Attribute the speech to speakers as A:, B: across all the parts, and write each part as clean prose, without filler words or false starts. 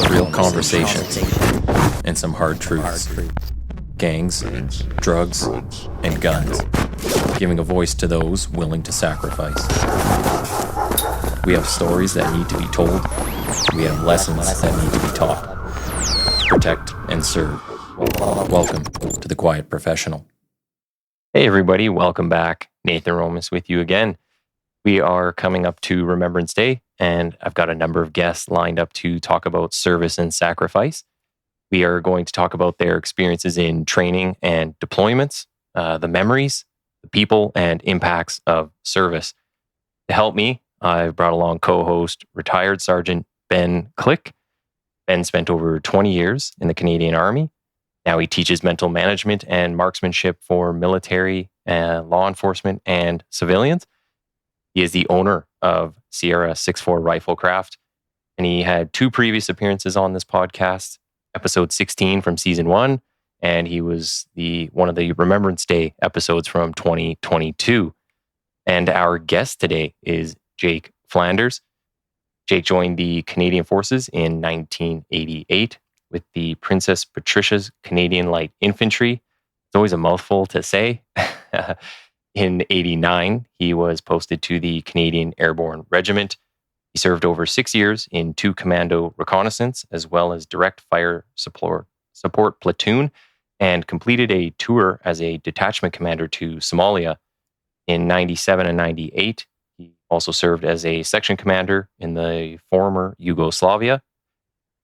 A: real conversations, and some hard truths. Gangs, drugs, and guns. Giving a voice to those willing to sacrifice. We have stories that need to be told. We have lessons that need to be taught. Protect and serve. Welcome to The Quiet Professional. Hey everybody, welcome back. Nathan Romas with you again. We are coming up to Remembrance Day, and I've got a number of guests lined up to talk about service and sacrifice. We are going to talk about their experiences in training and deployments, the memories, the people, and impacts of service. To help me, I've brought along co-host, retired Sergeant Ben Click. Ben spent over 20 years in the Canadian Army. Now he teaches mental management and marksmanship for military, law enforcement, and civilians. He is the owner of Sierra 6.4 Riflecraft, and he had 2 previous appearances on this podcast, episode 16 from season 1, and he was one of the Remembrance Day episodes from 2022. And our guest today is Jake Flanders. Jake joined the Canadian Forces in 1988 with the Princess Patricia's Canadian Light Infantry. It's always a mouthful to say. In 89, he was posted to the Canadian Airborne Regiment. He served over 6 years in 2 commando reconnaissance, as well as direct fire support platoon, and completed a tour as a detachment commander to Somalia. In 97 and 98, he also served as a section commander in the former Yugoslavia.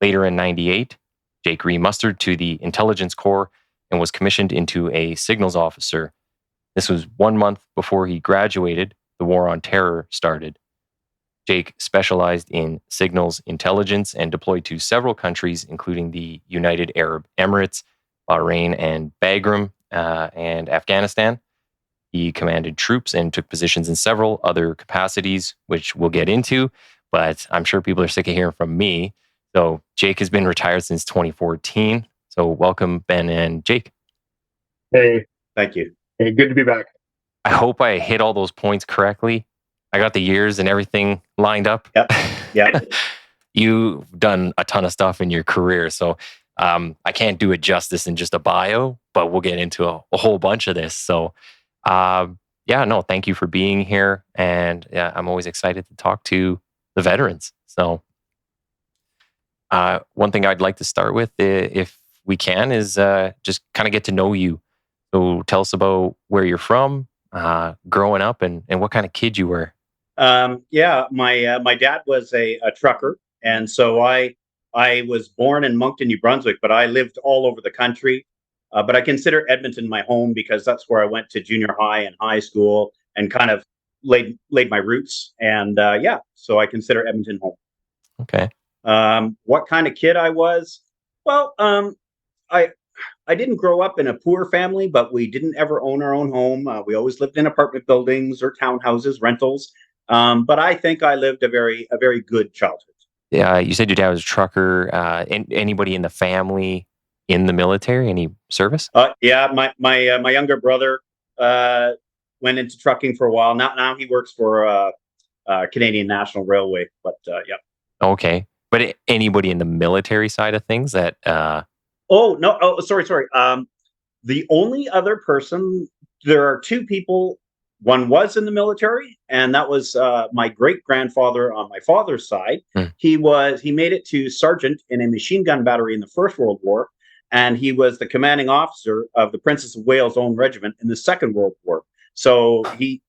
A: Later in 98, Jake remustered to the Intelligence Corps and was commissioned into a signals officer. This was 1 month before he graduated. The War on Terror started. Jake specialized in signals intelligence and deployed to several countries, including the United Arab Emirates, Bahrain, and Bagram, and Afghanistan. He commanded troops and took positions in several other capacities, which we'll get into, but I'm sure people are sick of hearing from me. So Jake has been retired since 2014. So welcome, Ben and Jake.
B: Hey, thank you. Hey, good to be back.
A: I hope I hit all those points correctly. I got the years and everything lined up.
B: Yep.
A: You've done a ton of stuff in your career, so I can't do it justice in just a bio, but we'll get into a whole bunch of this. So, thank you for being here. And I'm always excited to talk to the veterans. So one thing I'd like to start with, if we can, is just kind of get to know you. So tell us about where you're from, growing up, and what kind of kid you were.
B: My dad was a trucker, and so I was born in Moncton, New Brunswick, but I lived all over the country. But I consider Edmonton my home because that's where I went to junior high and high school and kind of laid my roots. And so I consider Edmonton home.
A: Okay.
B: What kind of kid I was? Well, I didn't grow up in a poor family, but we didn't ever own our own home. We always lived in apartment buildings or townhouses, rentals. But I think I lived a very good childhood.
A: Yeah, you said your dad was a trucker. Anybody in the family in the military? Any service?
B: My younger brother went into trucking for a while. Now he works for Canadian National Railway. But yeah.
A: Okay, but anybody in the military side of things that?
B: Oh no! Oh, sorry. The only other person, there are 2 people. One was in the military, and that was my great-grandfather on my father's side. He made it to sergeant in a machine gun battery in the First World War, and he was the commanding officer of the Princess of Wales' own regiment in the Second World War. So he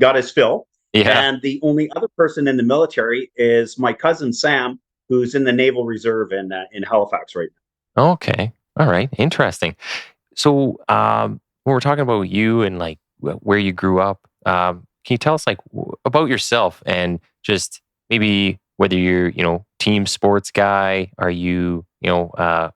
B: got his fill.
A: Yeah.
B: And the only other person in the military is my cousin Sam, who's in the Naval Reserve in Halifax right now.
A: Okay. All right. Interesting. So when we're talking about you and like where you grew up, can you tell us about yourself and just maybe whether you're, team sports guy? Are you, out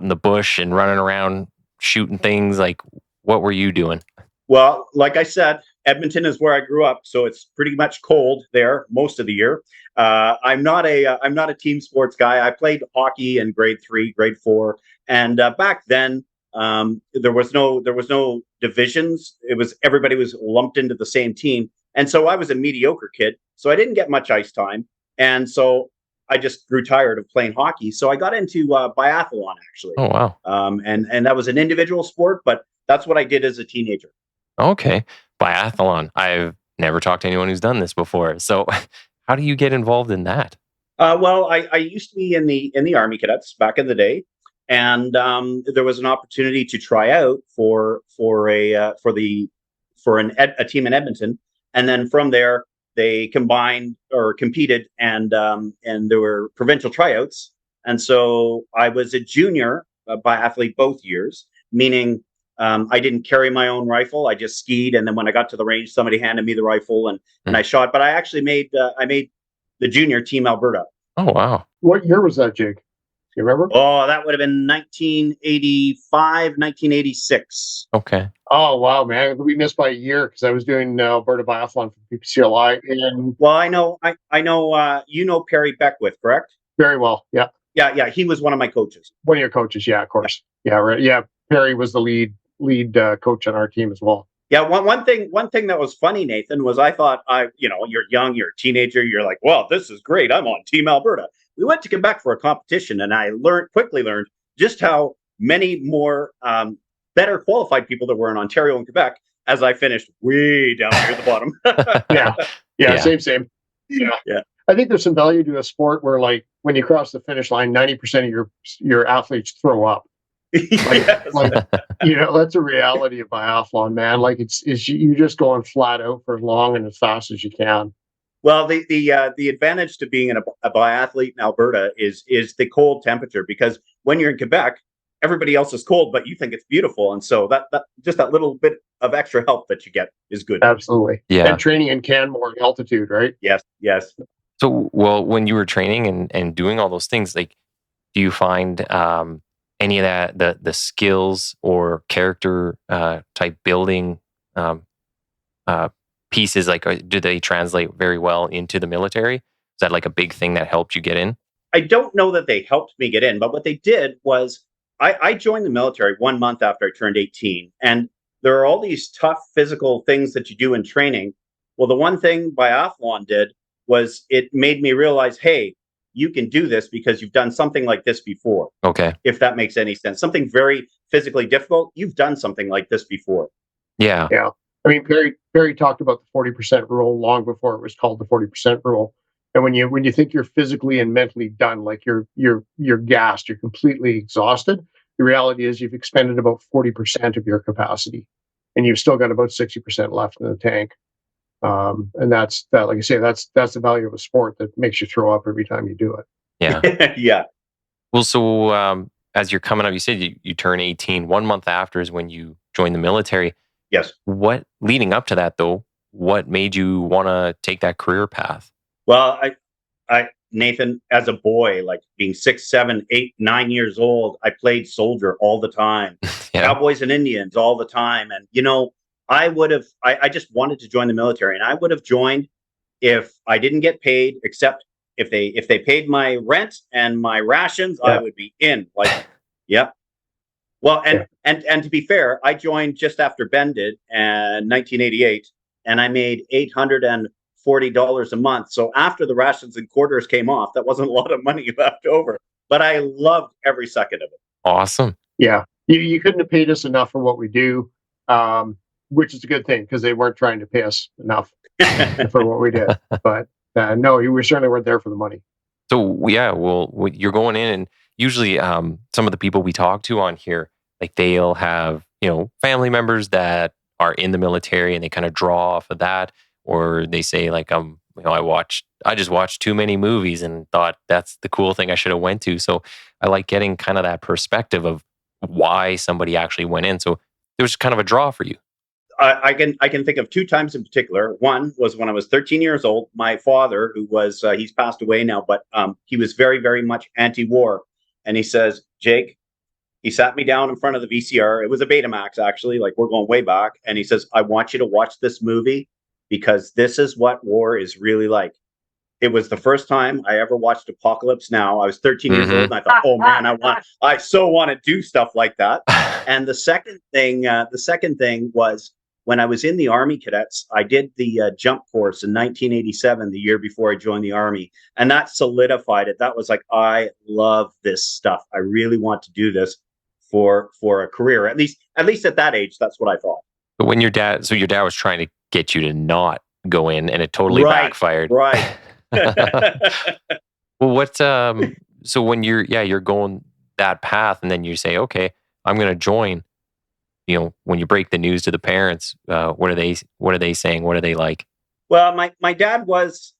A: in the bush and running around shooting things? Like, what were you doing?
B: Well, like I said, Edmonton is where I grew up, so it's pretty much cold there most of the year. I'm not a team sports guy. I played hockey in grade 3, grade 4, and back then there was no divisions. Everybody was lumped into the same team, and so I was a mediocre kid. So I didn't get much ice time, and so I just grew tired of playing hockey, so I got into biathlon actually.
A: Oh, wow.
B: And that was an individual sport, but that's what I did as a teenager.
A: Okay. Biathlon. I've never talked to anyone who's done this before. So how do you get involved in that?
B: Well, I used to be in the Army Cadets back in the day, and there was an opportunity to try out for a team in Edmonton, and then from there they combined or competed, and there were provincial tryouts, and so I was a junior biathlete both years, meaning I didn't carry my own rifle. I just skied, and then when I got to the range, somebody handed me the rifle, and I shot. But I actually made the junior team Alberta.
A: Oh, wow.
C: What year was that, Jake? You remember?
B: Oh, that would have been 1985, 1986.
A: Okay.
C: Oh, wow, man. We missed by a year because I was doing Alberta Biathlon for PPCLI. And
B: Well, I know you know Perry Beckwith, correct?
C: very well. Yeah.
B: Yeah. He was one of my coaches.
C: One of your coaches. Yeah, of course. Yeah, right. Yeah. Perry was the lead coach on our team as well.
B: Yeah, one thing that was funny, Nathan, was I thought you're young, you're a teenager, you're like, well, this is great. I'm on Team Alberta. We went to Quebec for a competition, and I quickly learned just how many more better qualified people there were in Ontario and Quebec as I finished way down here at the bottom.
C: Yeah. Same.
B: Yeah.
C: I think there's some value to a sport where, like, when you cross the finish line, 90% of your athletes throw up.
B: Yes.
C: That's a reality of biathlon, man. Like it's you're just going flat out for as long and as fast as you can.
B: Well, the advantage to being a biathlete in Alberta is the cold temperature, because when you're in Quebec, everybody else is cold, but you think it's beautiful, and so that just that little bit of extra help that you get is good.
C: Absolutely.
A: Yeah.
C: And training in Canmore in altitude, right?
B: Yes.
A: So, well, when you were training and doing all those things, like, do you find any of that, the skills or character type building pieces, like, do they translate very well into the military? Is that like a big thing that helped you get in?
B: I don't know that they helped me get in, but what they did was I joined the military 1 month after I turned 18, and there are all these tough physical things that you do in training. Well, the one thing biathlon did was it made me realize, hey, you can do this because you've done something like this before.
A: Okay.
B: If that makes any sense. Something very physically difficult, you've done something like this before.
A: Yeah.
C: Yeah. I mean, Perry talked about the 40% rule long before it was called the 40% rule. And when you think you're physically and mentally done, like you're gassed, you're completely exhausted, the reality is you've expended about 40% of your capacity, and you've still got about 60% left in the tank. And that's that. Like I say, that's the value of a sport that makes you throw up every time you do it.
A: Yeah.
B: Yeah.
A: Well, so as you're coming up, you said you turn 18. 1 month after is when you join the military.
B: Yes.
A: What, leading up to that though, what made you want to take that career path?
B: Well, Nathan, as a boy, like being 6, 7, 8, 9 years old, I played soldier all the time.
A: Yeah.
B: Cowboys and Indians all the time. And, I just wanted to join the military, and I would have joined if I didn't get paid, except if they paid my rent and my rations, I would be in. Like, yep. Well, and to be fair, I joined just after Ben did in 1988, and I made $840 a month. So after the rations and quarters came off, that wasn't a lot of money left over. But I loved every second of it.
A: Awesome.
C: Yeah. You couldn't have paid us enough for what we do, which is a good thing because they weren't trying to pay us enough for what we did. But no, we certainly weren't there for the money.
A: So yeah, well, you're going in, and usually some of the people we talk to on here, like they'll have, family members that are in the military and they kind of draw off of that, or they say like, I just watched too many movies and thought that's the cool thing I should have went to. So I like getting kind of that perspective of why somebody actually went in. So there was kind of a draw for you.
B: I can think of 2 times in particular. One was when I was 13 years old. My father, who was he's passed away now, but he was very, very much anti-war. And he says, Jake, he sat me down in front of the VCR. It was a Betamax, actually. Like, we're going way back. And he says, I want you to watch this movie because this is what war is really like. It was the first time I ever watched Apocalypse Now. I was 13 years old, and I thought, oh man, I so want to do stuff like that. And the second thing was when I was in the Army Cadets, I did the jump course in 1987, the year before I joined the Army. And that solidified it. That was like, I love this stuff. I really want to do this for a career. At least at that age, that's what I thought.
A: But when your dad was trying to get you to not go in, and it totally backfired.
B: Right.
A: Well, so when you're going that path, and then you say, okay, I'm going to join, when you break the news to the parents, what are they saying? What are they like?
B: Well, my dad was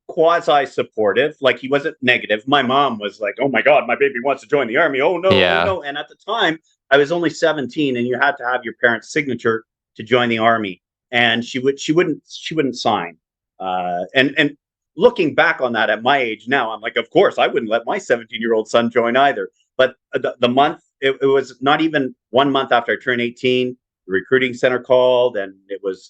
B: quasi supportive. Like, he wasn't negative. My mom was like, oh my God, my baby wants to join the Army. Oh no,
A: yeah.
B: Oh no. And at the time I was only 17, and you had to have your parents' signature to join the Army. And she wouldn't sign. And looking back on that at my age now, I'm like, of course I wouldn't let my 17-year-old son join either. But the month, it was not even 1 month after I turned 18, the recruiting center called, and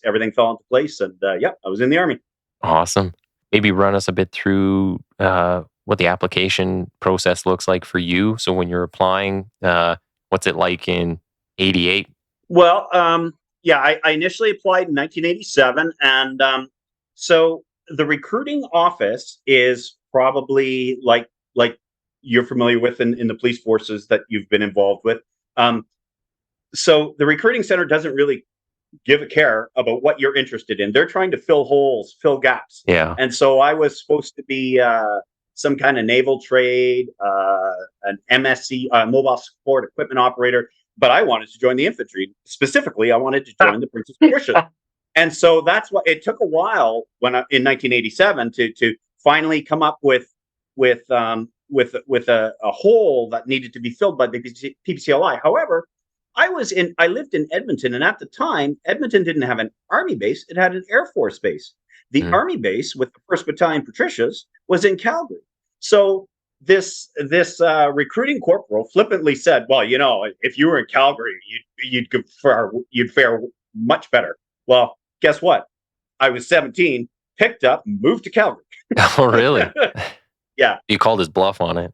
B: everything fell into place. And I was in the Army.
A: Awesome. Maybe run us a bit through what the application process looks like for you. So when you're applying, what's it like in 88?
B: Well, I initially applied in 1987. And so the recruiting office is probably like you're familiar with in the police forces that you've been involved with. So the recruiting center doesn't really give a care about what you're interested in. They're trying to fill holes, fill gaps.
A: Yeah.
B: And so I was supposed to be some kind of naval trade, an MSc, mobile support equipment operator, but I wanted to join the infantry. Specifically, I wanted to join the Princess Patricia. And so that's what it took a while in 1987 to finally come up with a hole that needed to be filled by the PPCLI. However, I lived in Edmonton, and at the time, Edmonton didn't have an Army base; it had an Air Force base. The Army base with the 1st Battalion Patricias was in Calgary. So this recruiting corporal flippantly said, "Well, if you were in Calgary, you'd fare much better." Well, guess what? I was 17, picked up, moved to Calgary.
A: Oh, really?
B: Yeah.
A: You called his bluff on it.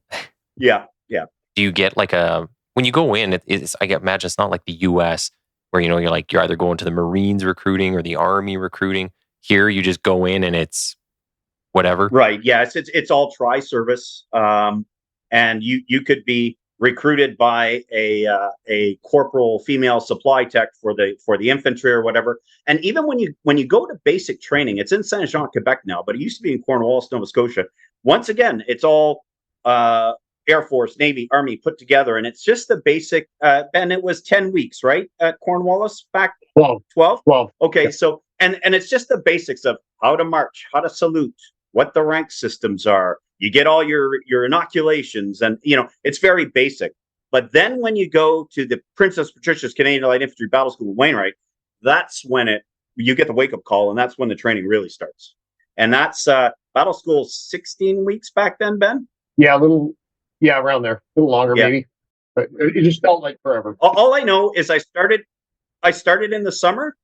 B: Yeah.
A: Do you get when you go in, I imagine it's not like the U.S. where, you're either going to the Marines recruiting or the Army recruiting. Here, you just go in and it's whatever.
B: Right. Yeah. It's all tri-service. And you could be recruited by a corporal female supply tech for the infantry or whatever. And even when you go to basic training, it's in Saint Jean, Quebec now, but it used to be in Cornwallis, Nova Scotia. Once again, it's all Air Force, Navy, Army put together, and it's just the basic. And it was 10 weeks, right, at Cornwallis back 12. Okay, yeah. So and it's just the basics of how to march, how to salute, what the rank systems are. You get all your inoculations, and it's very basic. But then when you go to the Princess Patricia's Canadian Light Infantry Battle School in Wainwright, that's when you get the wake up call, and that's when the training really starts. And that's battle school 16 weeks back then, Ben.
C: Yeah, around there, a little longer maybe, but it just felt like forever.
B: All I know is I started in the summer,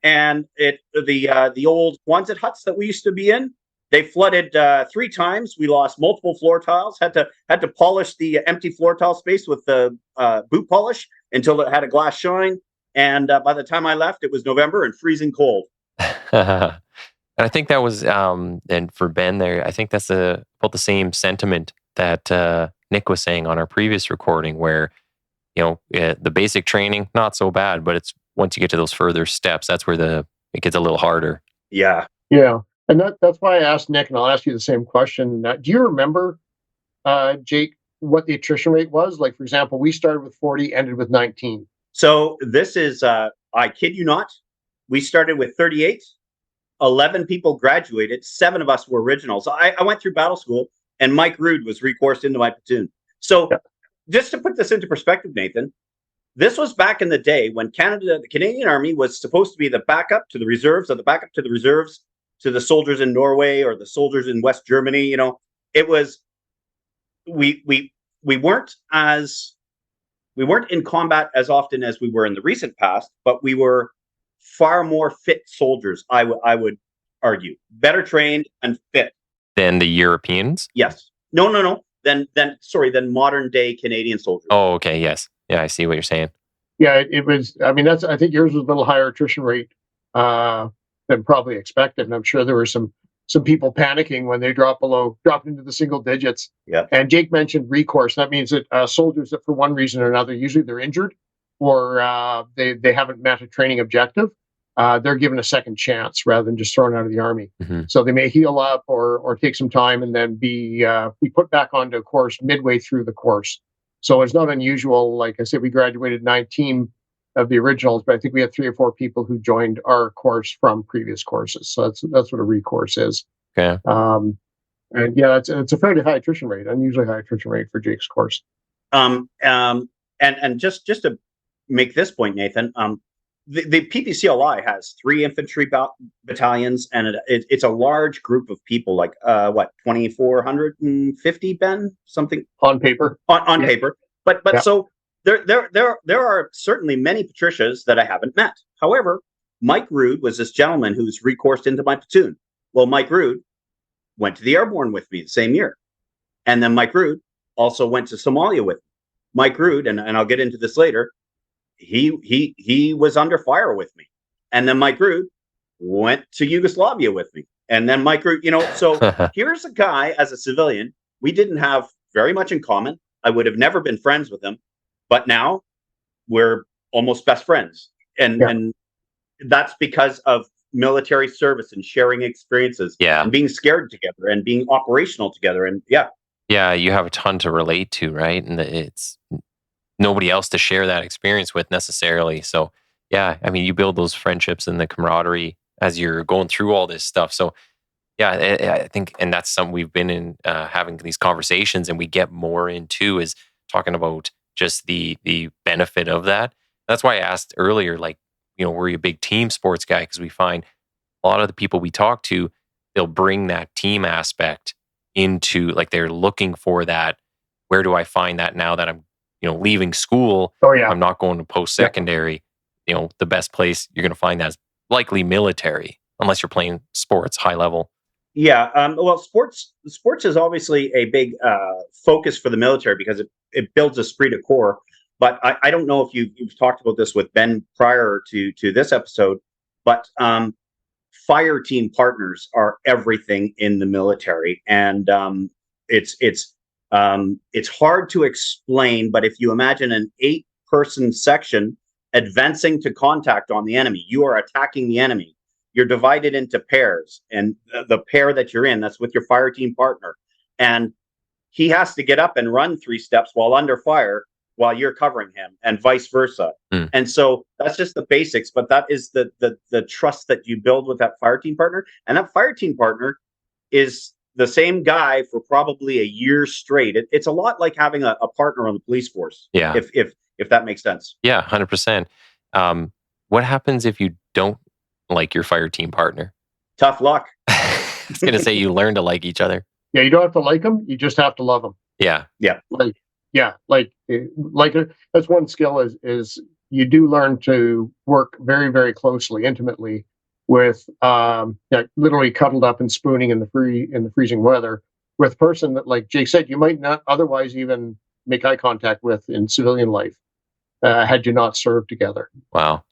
B: and the old Quonset huts that we used to be in, they flooded 3 times. We lost multiple floor tiles. Had to polish the empty floor tile space with the boot polish until it had a glass shine. And by the time I left, it was November and freezing cold.
A: And I think that was, and for Ben there, I think that's about the same sentiment that Nick was saying on our previous recording, where, the basic training, not so bad, but it's once you get to those further steps, that's where it gets a little harder.
B: Yeah.
C: Yeah. And that's why I asked Nick, and I'll ask you the same question. Do you remember, Jake, what the attrition rate was? Like, for example, we started with 40, ended with 19.
B: So this is, I kid you not, we started with 38. 11 people graduated. 7 of us were originals. I went through battle school, and Mike Rood was recoursed into my platoon. So just to put this into perspective, Nathan, this was back in the day when the Canadian Army was supposed to be the backup to the reserves, or the backup to the reserves to the soldiers in Norway or the soldiers in West Germany. It was, we weren't in combat as often as we were in the recent past, but we were far more fit soldiers, I would argue. Better trained and fit.
A: Than the Europeans?
B: Yes. No. Than modern day Canadian soldiers.
A: Oh, okay. Yes. Yeah, I see what you're saying.
C: Yeah, it was. I mean, I think yours was a little higher attrition rate than probably expected, and I'm sure there were some people panicking when they dropped into the single digits.
B: Yeah.
C: And Jake mentioned recourse. That means that soldiers that, for one reason or another, usually they're injured or they haven't met a training objective, they're given a second chance rather than just thrown out of the army.
A: Mm-hmm.
C: So they may heal up or take some time and then be put back onto a course midway through the course. So it's not unusual. Like I said, we graduated 19 of the originals, but I think we had 3 or 4 people who joined our course from previous courses. So that's what a recourse is.
A: Okay.
C: And yeah, it's a fairly high attrition rate, unusually high attrition rate for Jake's course.
B: And just to make this point, Nathan, the PPCLI has 3 infantry battalions, and it's a large group of people, like 2,450, Ben, something
C: on paper.
B: On
C: Yeah.
B: paper, but
C: Yeah.
B: So there are certainly many Patricias that I haven't met. However, Mike Rood was this gentleman who's recoursed into my platoon. Well, Mike Rood went to the airborne with me the same year, and then Mike Rood also went to Somalia with me. Mike Rood, and I'll get into this later, he was under fire with me, and then Mike Rood went to Yugoslavia with me, and then Mike Rood, so here's a guy, as a civilian, we didn't have very much in common. I would have never been friends with him, but now we're almost best friends, and that's because of military service and sharing experiences, and being scared together and being operational together, and
A: you have a ton to relate to, right? And it's nobody else to share that experience with necessarily. So yeah, I mean, you build those friendships and the camaraderie as you're going through all this stuff. So yeah, I think, and that's something we've been in having these conversations, and we get more into, is talking about just the benefit of that. That's why I asked earlier, like, were you a big team sports guy? Because we find a lot of the people we talk to, they'll bring that team aspect into, like, they're looking for that. Where do I find that now that I'm, leaving school?
C: Oh yeah.
A: I'm not going to post-secondary. The best place you're going to find that is likely military, unless you're playing sports high level.
B: Yeah. Well, sports is obviously a big focus for the military because it builds esprit de corps. But I don't know if you've talked about this with Ben prior to this episode, but fire team partners are everything in the military, and it's hard to explain. But if you imagine an 8-person section advancing to contact on the enemy, you are attacking the enemy. You're divided into pairs, and the pair that you're in, that's with your fire team partner, and he has to get up and run 3 steps while under fire, while you're covering him, and vice versa. And so that's just the basics, but that is the trust that you build with that fire team partner. And that fire team partner is the same guy for probably a year straight. It's a lot like having a partner on the police force.
A: Yeah.
B: If that makes sense.
A: Yeah, 100%. What happens if you don't like your fire team partner?
B: Tough luck.
A: I was going to say, you learn to like each other.
C: Yeah, you don't have to like them. You just have to love them.
A: Yeah.
C: That's one skill is you do learn to work very, very closely, intimately with literally cuddled up and spooning in the freezing weather with a person that, like Jake said, you might not otherwise even make eye contact with in civilian life had you not served together.
A: Wow.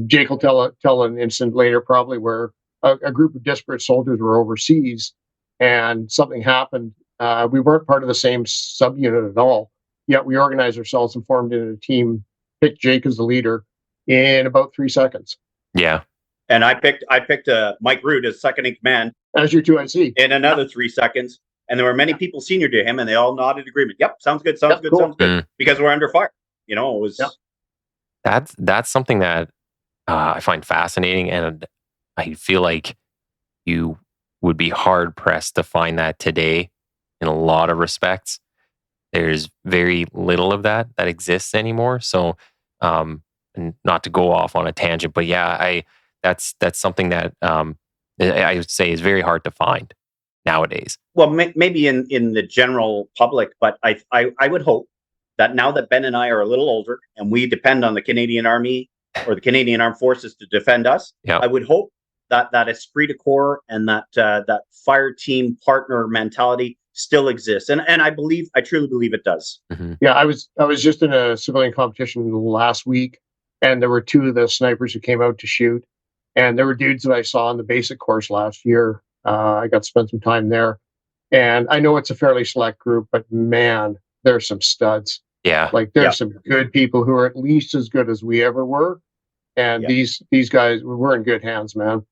C: Jake will tell an incident later probably where a group of disparate soldiers were overseas and something happened. We weren't part of the same subunit at all. Yet we organized ourselves and formed in a team, picked Jake as the leader in about 3 seconds.
A: Yeah.
B: And I picked Mike Rood as second in command.
C: As your 2IC.
B: In another 3 seconds. And there were many people senior to him, and they all nodded agreement. Yep, sounds good,
C: cool.
B: sounds good. Because we're under fire. It was...
A: That's something that I find fascinating, and I feel like you would be hard-pressed to find that today in a lot of respects. There's very little of that exists anymore. So, and not to go off on a tangent, but yeah, that's something that I would say is very hard to find nowadays.
B: Well, maybe in the general public, but I would hope that now that Ben and I are a little older and we depend on the Canadian Army or the Canadian Armed Forces to defend us, I would hope that esprit de corps and that fire team partner mentality still exists, and I truly believe it does.
A: Mm-hmm.
C: Yeah, I was just in a civilian competition last week, and there were two of the snipers who came out to shoot. And there were dudes that I saw on the basic course last year. I got to spend some time there. And I know it's a fairly select group, but man, there's some studs.
A: Yeah.
C: Like there's some good people who are at least as good as we ever were. And these guys, we're in good hands, man.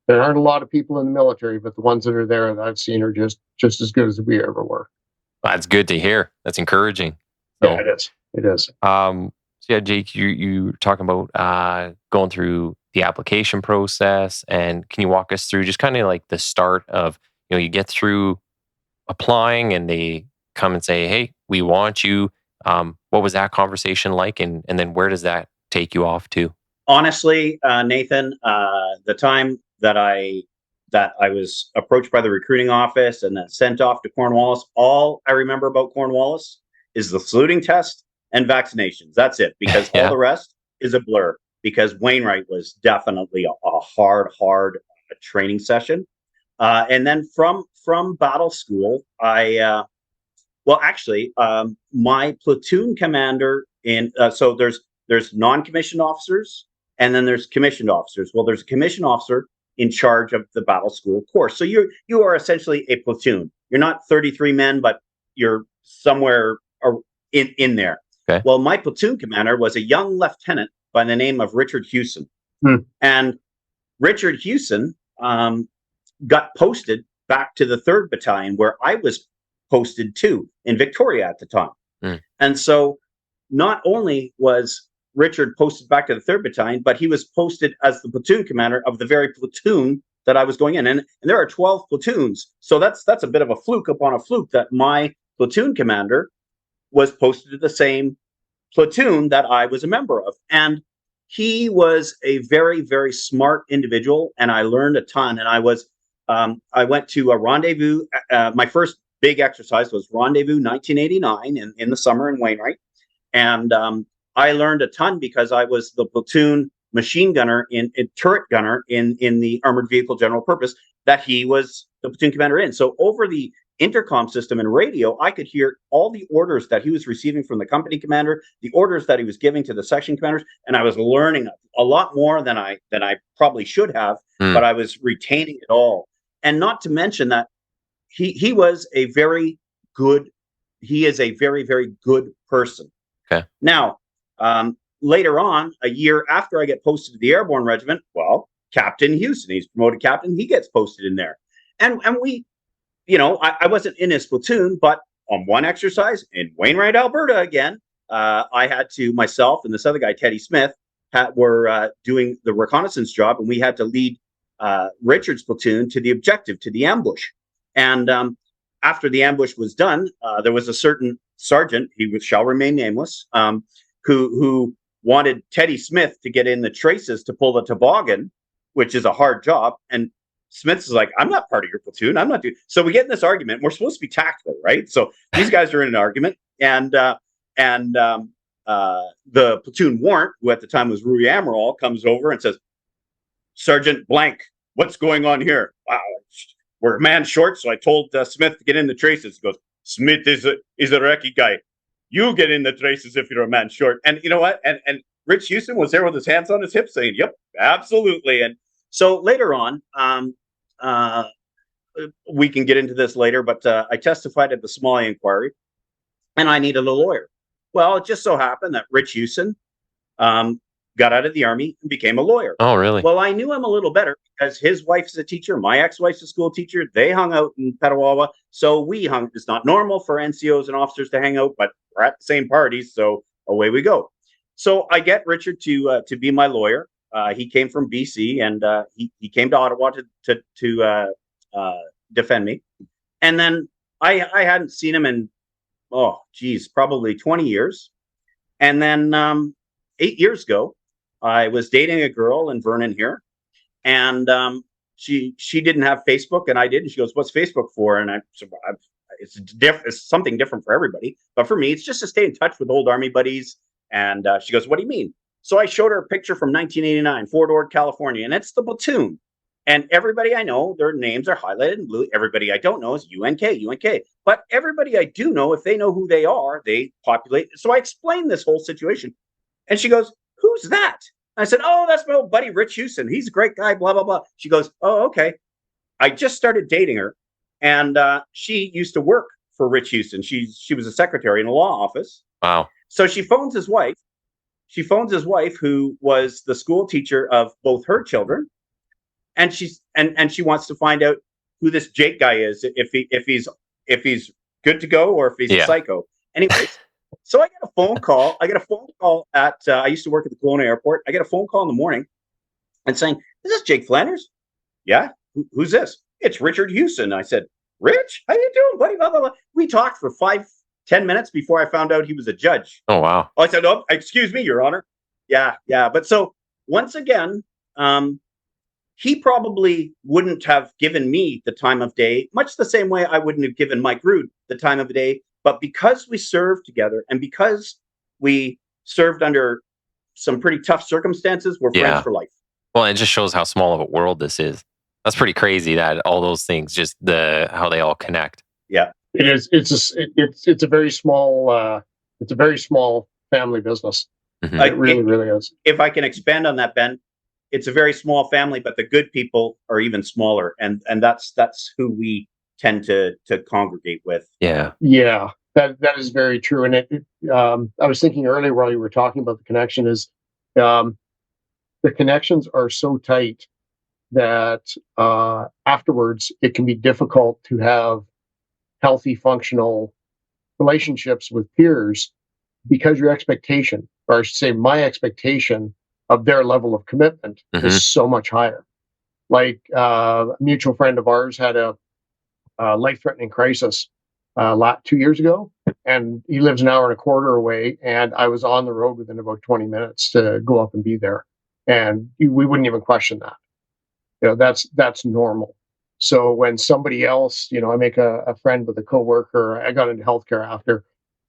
C: There aren't a lot of people in the military, but the ones that are there that I've seen are just as good as we ever were.
A: That's good to hear. That's encouraging. So,
C: yeah, it is. It is.
A: So yeah, Jake, you talking about going through the application process, and can you walk us through just kind of like the start of, you get through applying and they come and say, hey, we want you. What was that conversation like? And then where does that take you off to?
B: Honestly, Nathan, the time that I was approached by the recruiting office and then sent off to Cornwallis, all I remember about Cornwallis is the saluting test and vaccinations. That's it, because all the rest is a blur, because Wainwright was definitely a hard training session. And then from battle school, my platoon commander so there's non-commissioned officers and then there's commissioned officers. Well, there's a commissioned officer in charge of the battle school course. So you are essentially a platoon. You're not 33 men, but you're somewhere in there.
A: Okay.
B: Well, my platoon commander was a young lieutenant by the name of Richard Hewson. And Richard Hewson got posted back to the 3rd Battalion, where I was posted to in Victoria at the time. And so not only was Richard posted back to the 3rd Battalion, but he was posted as the platoon commander of the very platoon that I was going in. And there are 12 platoons. So that's a bit of a fluke upon a fluke that my platoon commander was posted to the same platoon that I was a member of. And he was a very, very smart individual, and I learned a ton. And I went to a rendezvous. My first big exercise was Rendezvous 1989 in the summer in Wainwright. And I learned a ton because I was the platoon machine gunner in turret gunner in the armored vehicle general purpose that he was the platoon commander in. So over the intercom system and radio, I could hear all the orders that he was receiving from the company commander, the orders that he was giving to the section commanders, and I was learning a lot more than I probably should have, but I was retaining it all. And not to mention that he was a very good, he is a very, very good person.
A: Okay.
B: Now, later on, a year after I get posted to the Airborne Regiment, well, Captain Houston, he's promoted captain, he gets posted in there. And we, I wasn't in his platoon, but on one exercise in Wainwright, Alberta again, I had to, myself and this other guy, Teddy Smith, were doing the reconnaissance job, and we had to lead Richard's platoon to the objective, to the ambush. And after the ambush was done, there was a certain sergeant, he shall remain nameless, who wanted Teddy Smith to get in the traces to pull the toboggan, which is a hard job. And Smith's is like, I'm not part of your platoon. I'm not doing. So we get in this argument. We're supposed to be tactical, right? So these guys are in an argument, and the platoon warrant, who at the time was Rui Amaral, comes over and says, Sergeant Blank, what's going on here? Wow, we're a man short. So I told Smith to get in the traces. He goes, Smith is a recce guy. You get in the traces if you're a man short. And you know what? And Rich Houston was there with his hands on his hips saying, yep, absolutely. And so later on, we can get into this later, but I testified at the Somalia inquiry, and I needed a lawyer. Well, it just so happened that Rich Houston got out of the Army and became a lawyer.
A: Oh, really?
B: Well, I knew him a little better because his wife's a teacher. My ex-wife's a school teacher. They hung out in Petawawa. So we hung. It's not normal for NCOs and officers to hang out, but we're at the same parties. So away we go. So I get Richard to be my lawyer. He came from BC, and he came to Ottawa to defend me. And then I hadn't seen him in, probably 20 years. And then 8 years ago, I was dating a girl in Vernon here, and she didn't have Facebook, and I did. And she goes, "What's Facebook for?" And it's something different for everybody, but for me, it's just to stay in touch with old Army buddies. And she goes, "What do you mean?" So I showed her a picture from 1989, Fort Ord, California, and it's the platoon. And everybody I know, their names are highlighted in blue. Everybody I don't know is UNK. But everybody I do know, if they know who they are, they populate. So I explained this whole situation. And she goes, who's that? I said, oh, that's my old buddy, Rich Houston. He's a great guy, blah, blah, blah. She goes, oh, okay. I just started dating her, and she used to work for Rich Houston. She was a secretary in a law office.
A: Wow.
B: So she phones his wife. She phones his wife, who was the school teacher of both her children, and she wants to find out who this Jake guy is, if he's good to go or if he's a psycho. Anyways, so I get a phone call. At I used to work at the Kelowna airport. I get a phone call in the morning and saying, "Is this Jake Flanders?" Yeah. Who's this? It's Richard Houston. I said, Rich, how you doing, buddy? Blah, blah, blah. We talked for 5-10 minutes before I found out he was a judge.
A: Oh, wow.
B: I said, oh, excuse me, Your Honor. Yeah. But so once again, he probably wouldn't have given me the time of day, much the same way I wouldn't have given Mike Rood the time of the day. But because we served together and because we served under some pretty tough circumstances, we're friends for life.
A: Well, it just shows how small of a world this is. That's pretty crazy that all those things, just how they all connect.
B: Yeah,
C: it is. It's a very small family business.
A: Mm-hmm.
C: It really is.
B: If I can expand on that, Ben, it's a very small family, but the good people are even smaller, and that's who we tend to congregate with.
A: Yeah,
C: that is very true. And I was thinking earlier while you were talking about the connection is, the connections are so tight that afterwards it can be difficult to have healthy, functional relationships with peers because your expectation, or I should say my expectation of their level of commitment is so much higher. Like a mutual friend of ours had a life-threatening crisis 2 years ago, and he lives an hour and a quarter away, and I was on the road within about 20 minutes to go up and be there. And we wouldn't even question that. That's normal. So when somebody else, I make a friend with a coworker, I got into healthcare after,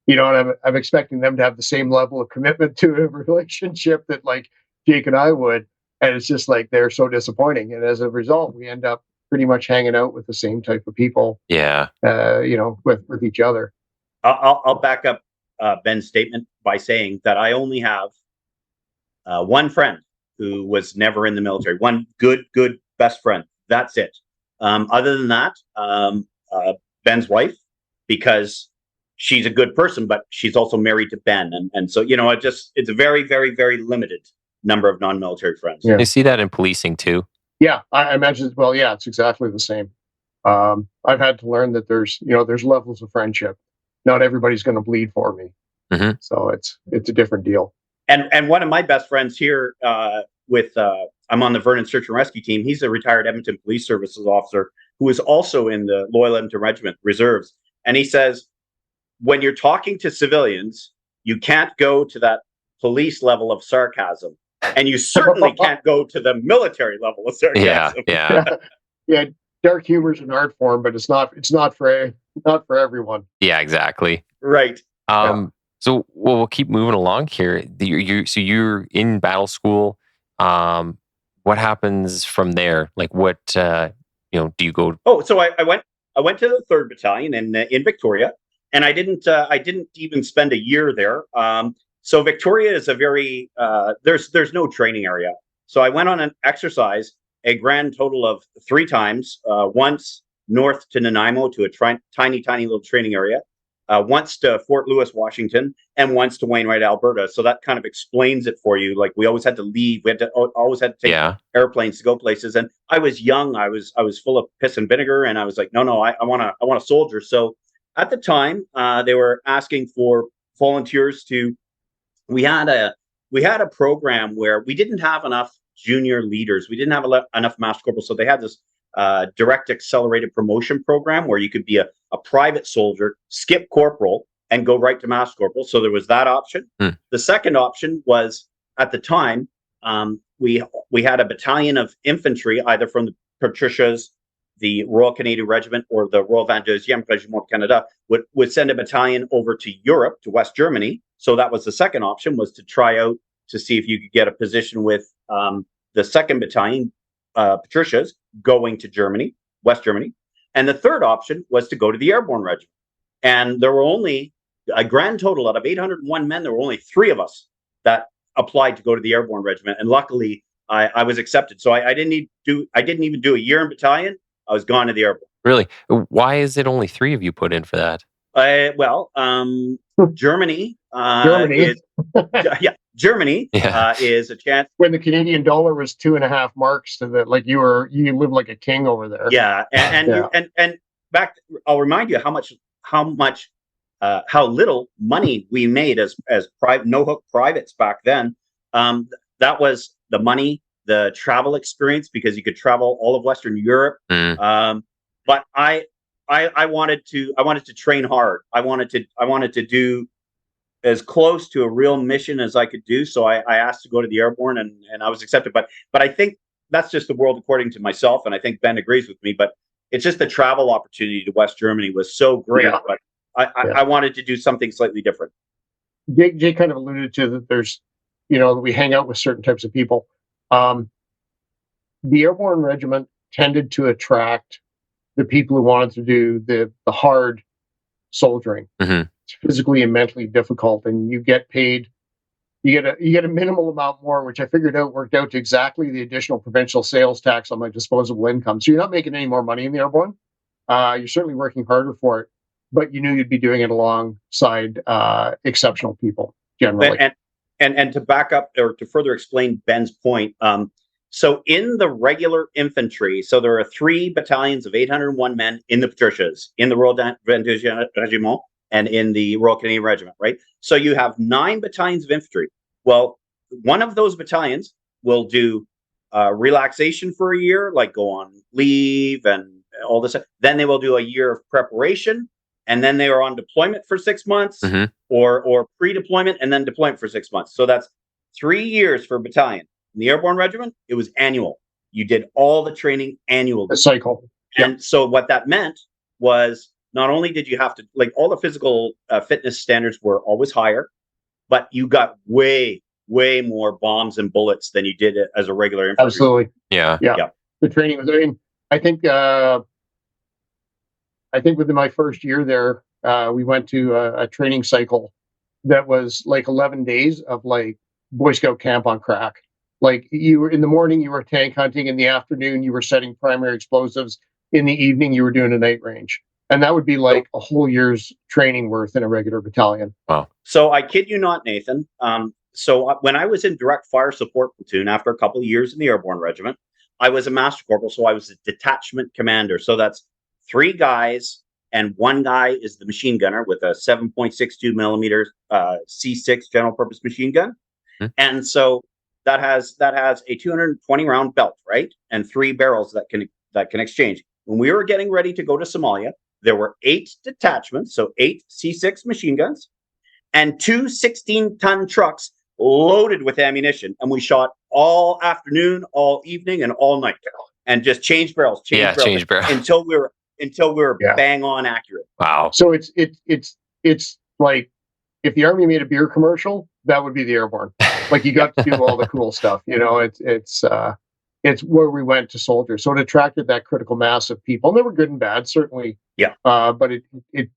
C: and I'm expecting them to have the same level of commitment to a relationship that like Jake and I would. And it's just like, they're so disappointing. And as a result, we end up pretty much hanging out with the same type of people, with each other.
B: I'll back up Ben's statement by saying that I only have one friend who was never in the military. One good best friend. That's it. Other than that, Ben's wife, because she's a good person, but she's also married to Ben. And so, it's a very, very, very limited number of non-military friends.
A: Yeah. You see that in policing too?
C: Yeah, I imagine. Well, yeah, it's exactly the same. I've had to learn that there's levels of friendship. Not everybody's going to bleed for me.
A: Mm-hmm.
C: So it's a different deal.
B: And one of my best friends here, I'm on the Vernon Search and Rescue team. He's a retired Edmonton Police Services officer who is also in the Loyal Edmonton Regiment Reserves. And he says, when you're talking to civilians, you can't go to that police level of sarcasm, and you certainly can't go to the military level of sarcasm.
C: Yeah. Dark humor is an art form, but it's not for everyone.
A: Yeah, exactly.
B: Right.
A: So we'll keep moving along here. You're in battle school. What happens from there? Like what, do you go?
B: Oh, so I went to the 3rd Battalion in Victoria, and I didn't even spend a year there. So Victoria is a very, there's no training area. So I went on an exercise a grand total of 3 times, once north to Nanaimo to a tiny little training area, once to Fort Lewis, Washington, and once to Wainwright, Alberta. So that kind of explains it for you. Like we always had to leave. We always had to take airplanes to go places. And I was young. I was full of piss and vinegar. And I was like, no, I want to soldier. So at the time, they were asking for volunteers we had a program where we didn't have enough junior leaders. We didn't have enough master corporals. So they had this direct accelerated promotion program where you could be a private soldier, skip corporal, and go right to master corporal. So there was that option. The second option was, at the time, we had a battalion of infantry, either from the Patricias, the Royal Canadian Regiment, or the Royal 22e Regiment Canada, would send a battalion over to Europe, to West Germany. So that was the second option, was to try out to see if you could get a position with the 2nd Battalion, Patricias, going to Germany, West Germany. And the third option was to go to the Airborne Regiment. And there were only a grand total out of 801 men. There were only 3 of us that applied to go to the airborne regiment, and luckily I was accepted. So I didn't even do a year in battalion. I was gone to the airborne.
A: Really? Why is it only 3 of you put in for that?
B: Germany.
C: Germany.
B: Germany is a chance.
C: When the Canadian dollar was 2.5 marks to the, like, you lived like a king over there.
B: Yeah, and back, I'll remind you how little money we made as no-hook privates back then. That was the money, the travel experience, because you could travel all of Western Europe. But I wanted to train hard. I wanted to do as close to a real mission as I could do. So I asked to go to the airborne, and I was accepted. But I think that's just the world according to myself, and I think Ben agrees with me. But it's just the travel opportunity to West Germany was so great. Yeah. But I wanted to do something slightly different.
C: Jay kind of alluded to that. There's, we hang out with certain types of people. The airborne regiment tended to attract the people who wanted to do the hard soldiering.
A: Mm-hmm.
C: It's physically and mentally difficult, and you get paid. You get a minimal amount more, which I figured out worked out to exactly the additional provincial sales tax on my disposable income. So you're not making any more money in the airborne. You're certainly working harder for it, but you knew you'd be doing it alongside exceptional people generally.
B: And to back up or to further explain Ben's point, so in the regular infantry, so there are 3 battalions of 801 men in the Patricias, in the Royal Vendée Regiment, and in the Royal Canadian Regiment, right? So you have 9 battalions of infantry. Well, one of those battalions will do relaxation for a year, like go on leave and all this. Then they will do a year of preparation, and then they are on deployment for 6 months,
A: mm-hmm.
B: or pre-deployment, and then deployment for 6 months. So that's 3 years for a battalion. In the airborne regiment, it was annual. You did all the training annually.
C: A cycle.
B: And so what that meant was, not only did you have to, like, all the physical fitness standards were always higher, but you got way more bombs and bullets than you did as a regular infantry.
C: Absolutely.
A: Yeah.
C: The training was, I think within my first year there, we went to a training cycle that was like 11 days of like Boy Scout camp on crack. Like, you were in the morning, you were tank hunting. In the afternoon, you were setting primary explosives. In the evening, you were doing a night range. And that would be like a whole year's training worth in a regular battalion.
A: Wow.
B: So I kid you not, Nathan. So when I was in direct fire support platoon, after a couple of years in the airborne regiment, I was a master corporal. So I was a detachment commander. So that's 3 guys, and 1 guy is the machine gunner with a 7.62 millimeter C6 general purpose machine gun.
A: Mm-hmm.
B: And so that has a 220 round belt, right? And 3 barrels that can exchange. When we were getting ready to go to Somalia, there were 8 detachments, so 8 C6 machine guns, and 2 16-ton trucks loaded with ammunition. And we shot all afternoon, all evening, and all night, and just changed barrels,
A: change barrels
B: until we were bang on accurate.
A: Wow.
C: So it's like, if the Army made a beer commercial, that would be the airborne. Like, you got to do all the cool stuff. It's where we went to soldier. So it attracted that critical mass of people. And they were good and bad, certainly.
B: Yeah.
C: But it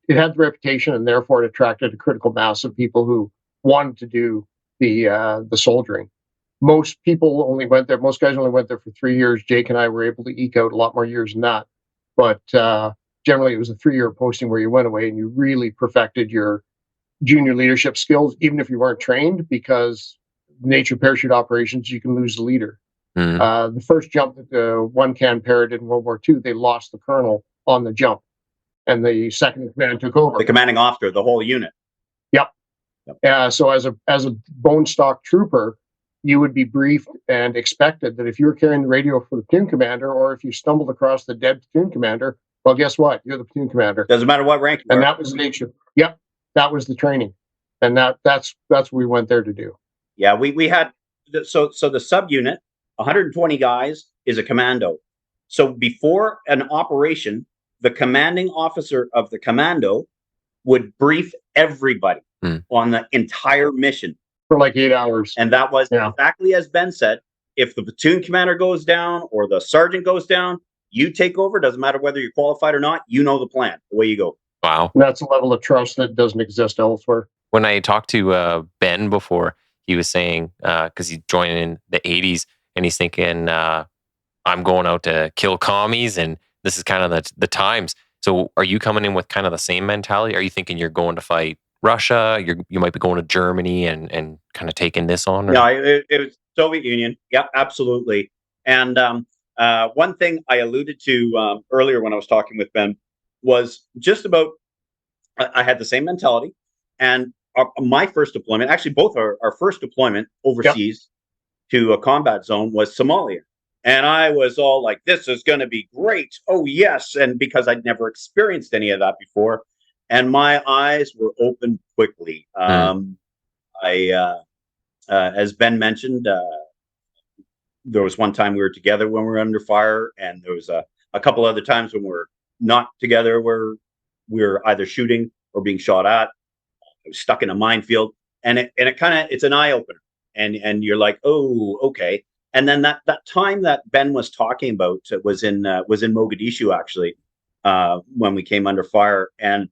C: had the reputation, and therefore it attracted a critical mass of people who wanted to do the soldiering. Most people only went there. Most guys only went there for 3 years. Jake and I were able to eke out a lot more years than that. But generally, it was a 3-year posting where you went away and you really perfected your junior leadership skills, even if you weren't trained, because nature parachute operations, you can lose the leader. The first jump that the 1 Can Para did in World War II, they lost the colonel on the jump, and the second in command took over.
B: The commanding officer, the whole unit.
C: Yep. So as a bone stock trooper, you would be briefed and expected that if you were carrying the radio for the platoon commander, or if you stumbled across the dead platoon commander, well, guess what? You're the platoon commander.
B: Doesn't matter what rank you
C: are. And
B: that
C: was the nature. Yep. That was the training. And that's what we went there to do.
B: Yeah, we had, so the subunit, 120 guys, is a commando. So before an operation, the commanding officer of the commando would brief everybody on the entire mission.
C: For like 8 hours.
B: And that was exactly as Ben said. If the platoon commander goes down or the sergeant goes down, you take over. Doesn't matter whether you're qualified or not. You know the plan. Away you go.
A: Wow.
C: And that's a level of trust that doesn't exist elsewhere.
A: When I talked to Ben before, he was saying, because he joined in the 80s, and he's thinking, I'm going out to kill commies, and this is kind of the times. So are you coming in with kind of the same mentality? Are you thinking you're going to fight Russia? You might be going to Germany and kind of taking this on? Or?
B: No, it was Soviet Union. Yeah, absolutely. And one thing I alluded to earlier when I was talking with Ben was just about I had the same mentality. And my first deployment, actually both our first deployment overseas to a combat zone was Somalia. And I was all like, this is going to be great. Oh, yes. And because I'd never experienced any of that before. And my eyes were opened quickly. As Ben mentioned, there was one time we were together when we were under fire. And there was a couple other times when we were not together where we were either shooting or being shot at. I was stuck in a minefield. And it kind of, it's an eye opener. And you're like, oh, okay. And then that time that Ben was talking about was in Mogadishu, actually, when we came under fire. And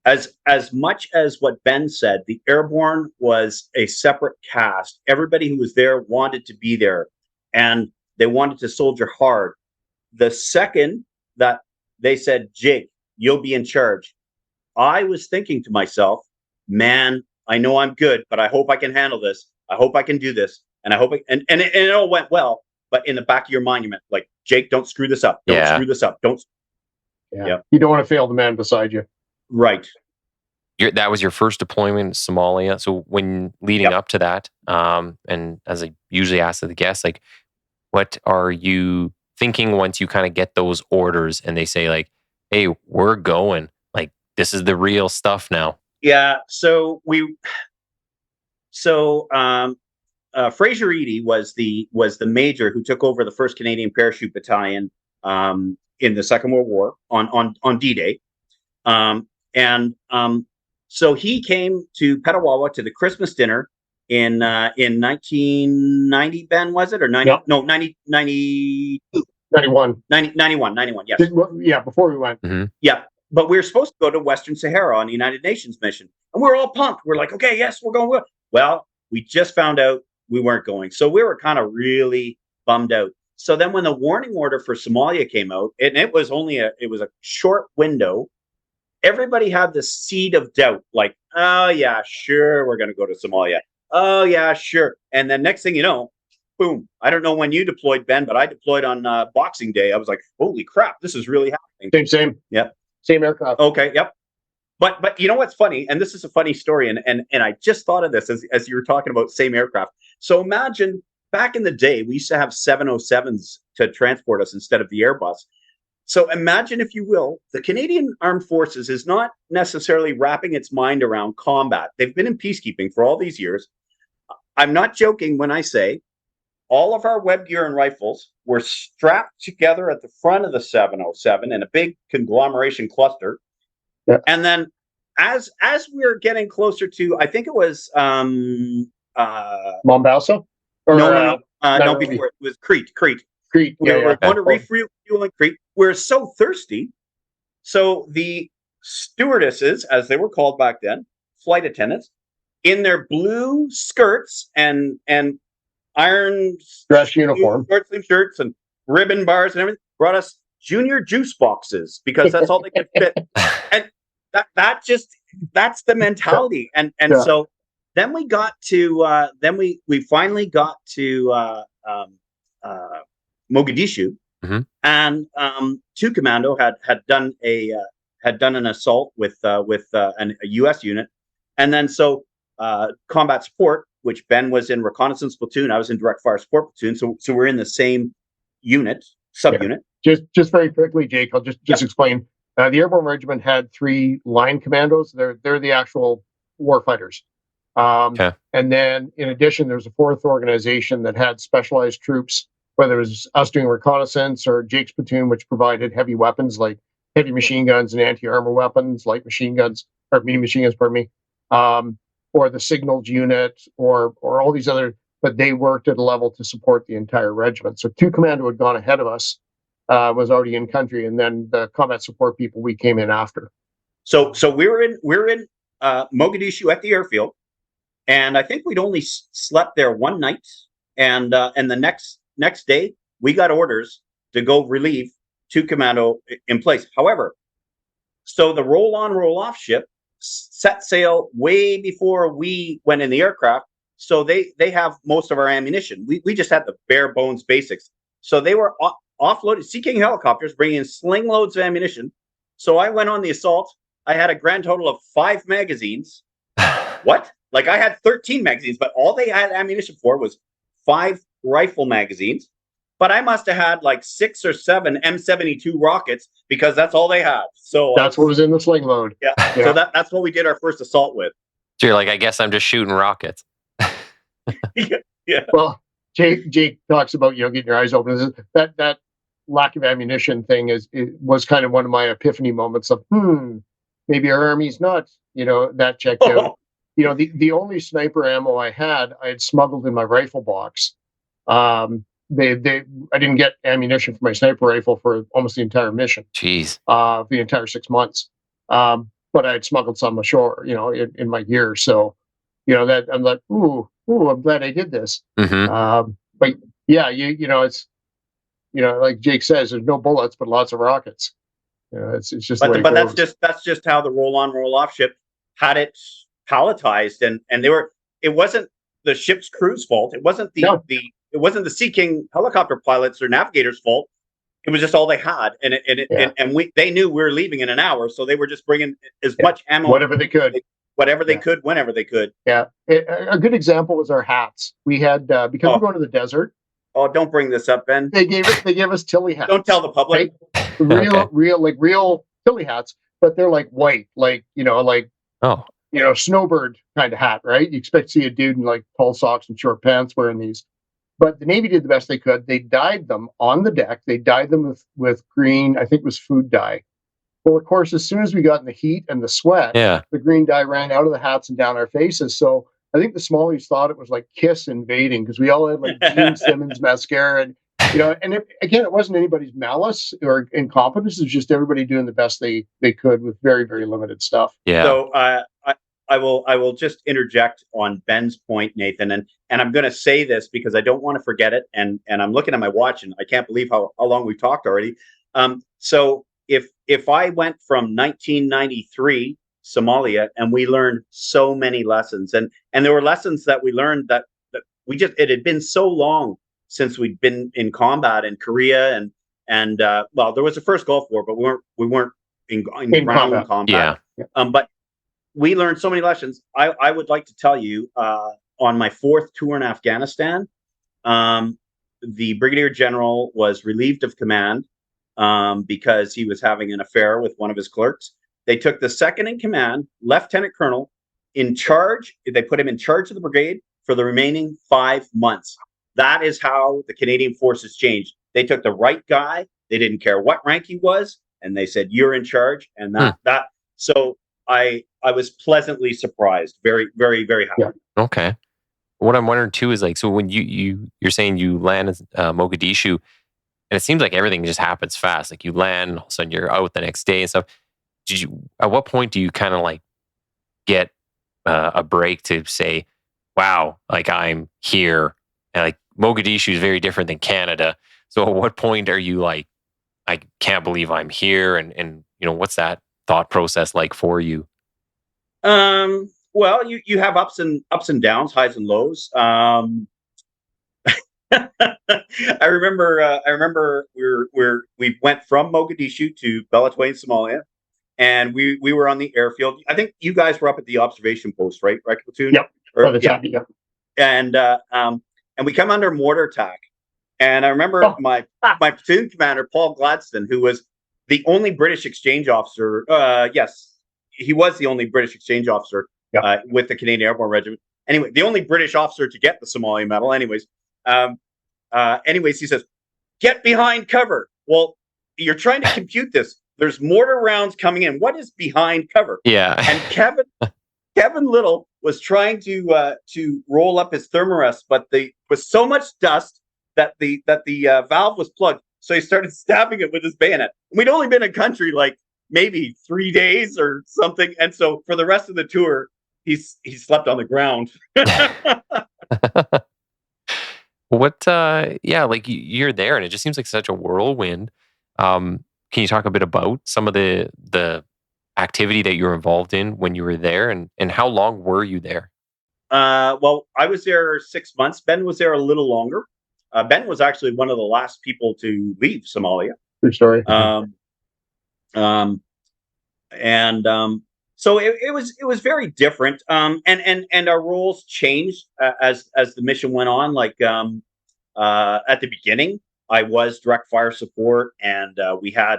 B: as much as what Ben said, the airborne was a separate cast. Everybody who was there wanted to be there, and they wanted to soldier hard. The second that they said, Jake, you'll be in charge, I was thinking to myself, man, I know I'm good, but I hope I can handle this. I hope I can do this. And I hope it all went well. But in the back of your mind, you meant like, Jake, don't screw this up. Don't screw this up. Don't.
C: Yeah. You don't want to fail the man beside you.
B: Right.
A: That was your first deployment in Somalia. So when leading up to that, and as I usually ask the guests, like, what are you thinking once you kind of get those orders and they say like, hey, we're going, like, this is the real stuff now?
B: Yeah. Fraser Eady was the major who took over the 1st Canadian Parachute Battalion in the Second World War on D-Day. So he came to Petawawa to the Christmas dinner in 1990, Ben, was it? Or 90? Yep. No, 92.
C: 91.
B: 91, yes.
C: Yeah, before we went.
A: Mm-hmm.
B: Yeah. But we were supposed to go to Western Sahara on a United Nations mission. And we're all pumped. We're like, okay, yes, we're going. Well, we just found out we weren't going. So we were kind of really bummed out. So then when the warning order for Somalia came out, and it was a short window, everybody had this seed of doubt, like, oh yeah, sure, we're going to go to Somalia. Oh yeah, sure. And then next thing you know, boom. I don't know when you deployed, Ben, but I deployed on Boxing Day. I was like, holy crap, this is really happening.
C: Same.
B: Yep.
C: Same aircraft.
B: Okay. Yep. But you know what's funny, and this is a funny story, and I just thought of this as you were talking about same aircraft. So imagine back in the day, we used to have 707s to transport us instead of the Airbus. So imagine, if you will, the Canadian Armed Forces is not necessarily wrapping its mind around combat. They've been in peacekeeping for all these years. I'm not joking when I say all of our web gear and rifles were strapped together at the front of the 707 in a big conglomeration cluster.
C: Yeah.
B: And then as we're getting closer to, I think it was
C: Mombasa?
B: No, before it was Crete. We're going to refuel in Crete. We're so thirsty. So the stewardesses, as they were called back then, flight attendants, in their blue skirts and iron
C: dress uniform,
B: short sleeve shirts and ribbon bars and everything, brought us junior juice boxes because that's all they could fit. And that's the mentality. And so then we got to we finally got to Mogadishu,
A: mm-hmm.
B: and 2 Commando had done an assault with a U.S. unit, and then combat support, which Ben was in reconnaissance platoon, I was in direct fire support platoon, so we're in the same subunit.
C: Yeah. Just very quickly, Jake, I'll just explain. The Airborne Regiment had 3 line commandos. They're the actual warfighters. And then in addition, there's a 4th organization that had specialized troops, whether it was us doing reconnaissance or Jake's platoon, which provided heavy weapons like heavy machine guns and anti-armor weapons, light machine guns, or medium machine guns, pardon me, or the signals unit, or all these other, but they worked at a level to support the entire regiment. So 2 Commando had gone ahead of us, was already in country, and then the combat support people, we came in after.
B: So we're in Mogadishu at the airfield. And I think we'd only slept there one night, and the next day we got orders to go relieve 2 commando in place. However, so the roll on, roll off ship set sail way before we went in the aircraft. So they have most of our ammunition. We just had the bare bones basics. So they were offloaded Sea King helicopters bringing in sling loads of ammunition. So I went on the assault. I had a grand total of 5 magazines. What? Like I had 13 magazines, but all they had ammunition for was 5 rifle magazines. But I must have had like 6 or 7 M72 rockets because that's all they had. So
C: That's what was in the sling load.
B: Yeah. So that's what we did our first assault with.
D: So you're like, I guess I'm just shooting rockets.
B: Yeah.
C: Well, Jake talks about, getting your eyes open. That lack of ammunition thing was kind of one of my epiphany moments of, maybe our army's not, that checked out. The only sniper ammo I had smuggled in my rifle box. I didn't get ammunition for my sniper rifle for almost the entire mission.
D: Jeez.
C: The entire 6 months. But I had smuggled some ashore, in my gear. So, that I'm like, ooh, I'm glad I did this.
D: Mm-hmm.
C: But yeah, it's, like Jake says, there's no bullets, but lots of rockets. It's just.
B: But that's just how the roll on, roll off ship had it palletized, and it wasn't the ship's crew's fault. It wasn't it wasn't the Sea King helicopter pilots or navigators' fault. It was just all they had, and they knew we were leaving in an hour, so they were just bringing as much ammo,
C: whatever they could,
B: whenever they could.
C: Yeah, a good example was our hats. We had because we're going to the desert.
B: Oh, don't bring this up, Ben.
C: They gave us Tilly hats.
B: Don't tell the public.
C: Right? Real Tilly hats, but they're like white, snowbird kind of hat, right? You expect to see a dude in like tall socks and short pants wearing these. But the Navy did the best they could. They dyed them on the deck. They dyed them with green, I think it was food dye. Well, of course, as soon as we got in the heat and the sweat, the green dye ran out of the hats and down our faces. So I think the Smallies thought it was like Kiss invading because we all had like Gene Simmons mascara. And, it wasn't anybody's malice or incompetence. It was just everybody doing the best they could with very, very limited stuff.
D: Yeah.
B: So I will just interject on Ben's point, Nathan, and I'm going to say this because I don't want to forget it, and I'm looking at my watch and I can't believe how long we've talked already. So if I went from 1993 Somalia, and we learned so many lessons, and there were lessons that we learned that it had been so long since we'd been in combat in Korea, and there was the first Gulf War, but we weren't in ground combat.
D: Yeah.
B: But we learned so many lessons. I would like to tell you, on my 4th tour in Afghanistan, the brigadier general was relieved of command because he was having an affair with one of his clerks. They took the second in command, lieutenant colonel, in charge. They put him in charge of the brigade for the remaining 5 months. That is how the Canadian forces changed. They took the right guy. They didn't care what rank he was, and they said, "You're in charge." And that. So I was pleasantly surprised. Very, very, very happy.
D: Yeah. Okay. What I'm wondering too is like, so when you're saying you land in Mogadishu, and it seems like everything just happens fast. Like you land, all of a sudden you're out the next day and stuff. At what point do you kind of like get a break to say, "Wow, like I'm here"? And like Mogadishu is very different than Canada. So at what point are you like, "I can't believe I'm here"? And what's that thought process like for you?
B: Well, you have ups and downs, highs and lows. I remember we went from Mogadishu to Belatway, Somalia, and we were on the airfield. I think you guys were up at the observation post, right, Platoon?
C: Yep.
B: And we come under mortar attack. And I remember my platoon commander, Paul Gladstone, who was the only British exchange officer. Yes, he was the only British exchange officer with the Canadian Airborne Regiment. Anyway, the only British officer to get the Somalia medal. Anyways, he says, "Get behind cover." Well, you're trying to compute this. There's mortar rounds coming in. What is behind cover?
D: Yeah.
B: And Kevin Little was trying to roll up his thermarest, but there was so much dust that the valve was plugged. So he started stabbing it with his bayonet. We'd only been in country like maybe 3 days or something, and so for the rest of the tour, he slept on the ground.
D: What? Yeah, like you're there, and it just seems like such a whirlwind. Can you talk a bit about some of the activity that you were involved in when you were there, and how long were you there?
B: Well, I was there 6 months. Ben was there a little longer. Ben was actually one of the last people to leave Somalia.
C: True story.
B: Um, um, and so it was very different. And our roles changed as the mission went on. Like at the beginning, I was direct fire support, and we had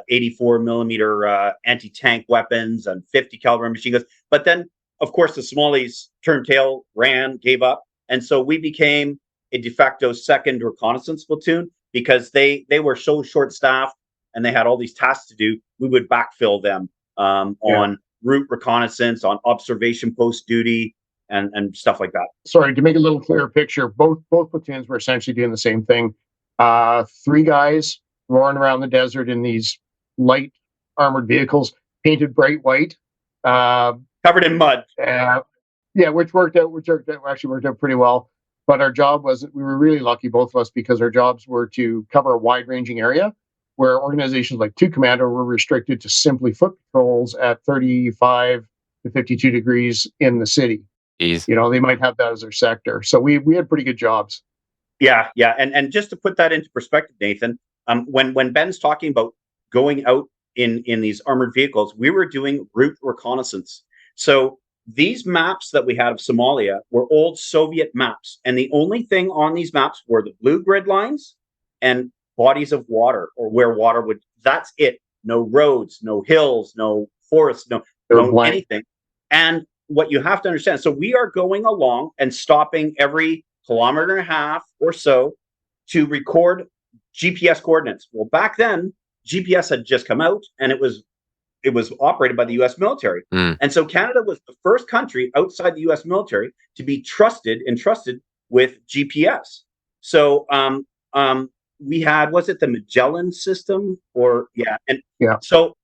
B: 84 millimeter anti-tank weapons and 50 caliber machine guns. But then, of course, the Somalis turned tail, ran, gave up, and so we became a de facto second reconnaissance platoon because they were so short staffed and they had all these tasks to do. We would backfill them on route reconnaissance, on observation post duty, and stuff like that.
C: Sorry, to make a little clearer picture, both platoons were essentially doing the same thing. 3 guys roaring around the desert in these light armored vehicles, painted bright white,
B: covered in mud.
C: Which actually worked out pretty well. But our job was, we were really lucky, both of us, because our jobs were to cover a wide-ranging area where organizations like 2 Commando were restricted to simply foot patrols at 35 to 52 degrees in the city.
D: Jeez.
C: You know, they might have that as their sector. So we had pretty good jobs.
B: Yeah. And just to put that into perspective, Nathan, when Ben's talking about going out in these armored vehicles, we were doing route reconnaissance. So these maps that we had of Somalia were old Soviet maps. And the only thing on these maps were the blue grid lines and bodies of water, or where water would, that's it. No roads, no hills, no forests, no anything. And what you have to understand, so we are going along and stopping every kilometer and a half or so to record GPS coordinates. Well, back then, GPS had just come out, and it was operated by the U.S. military. And so Canada was the first country outside the U.S. military to be entrusted with GPS. So we had, was it the Magellan system? So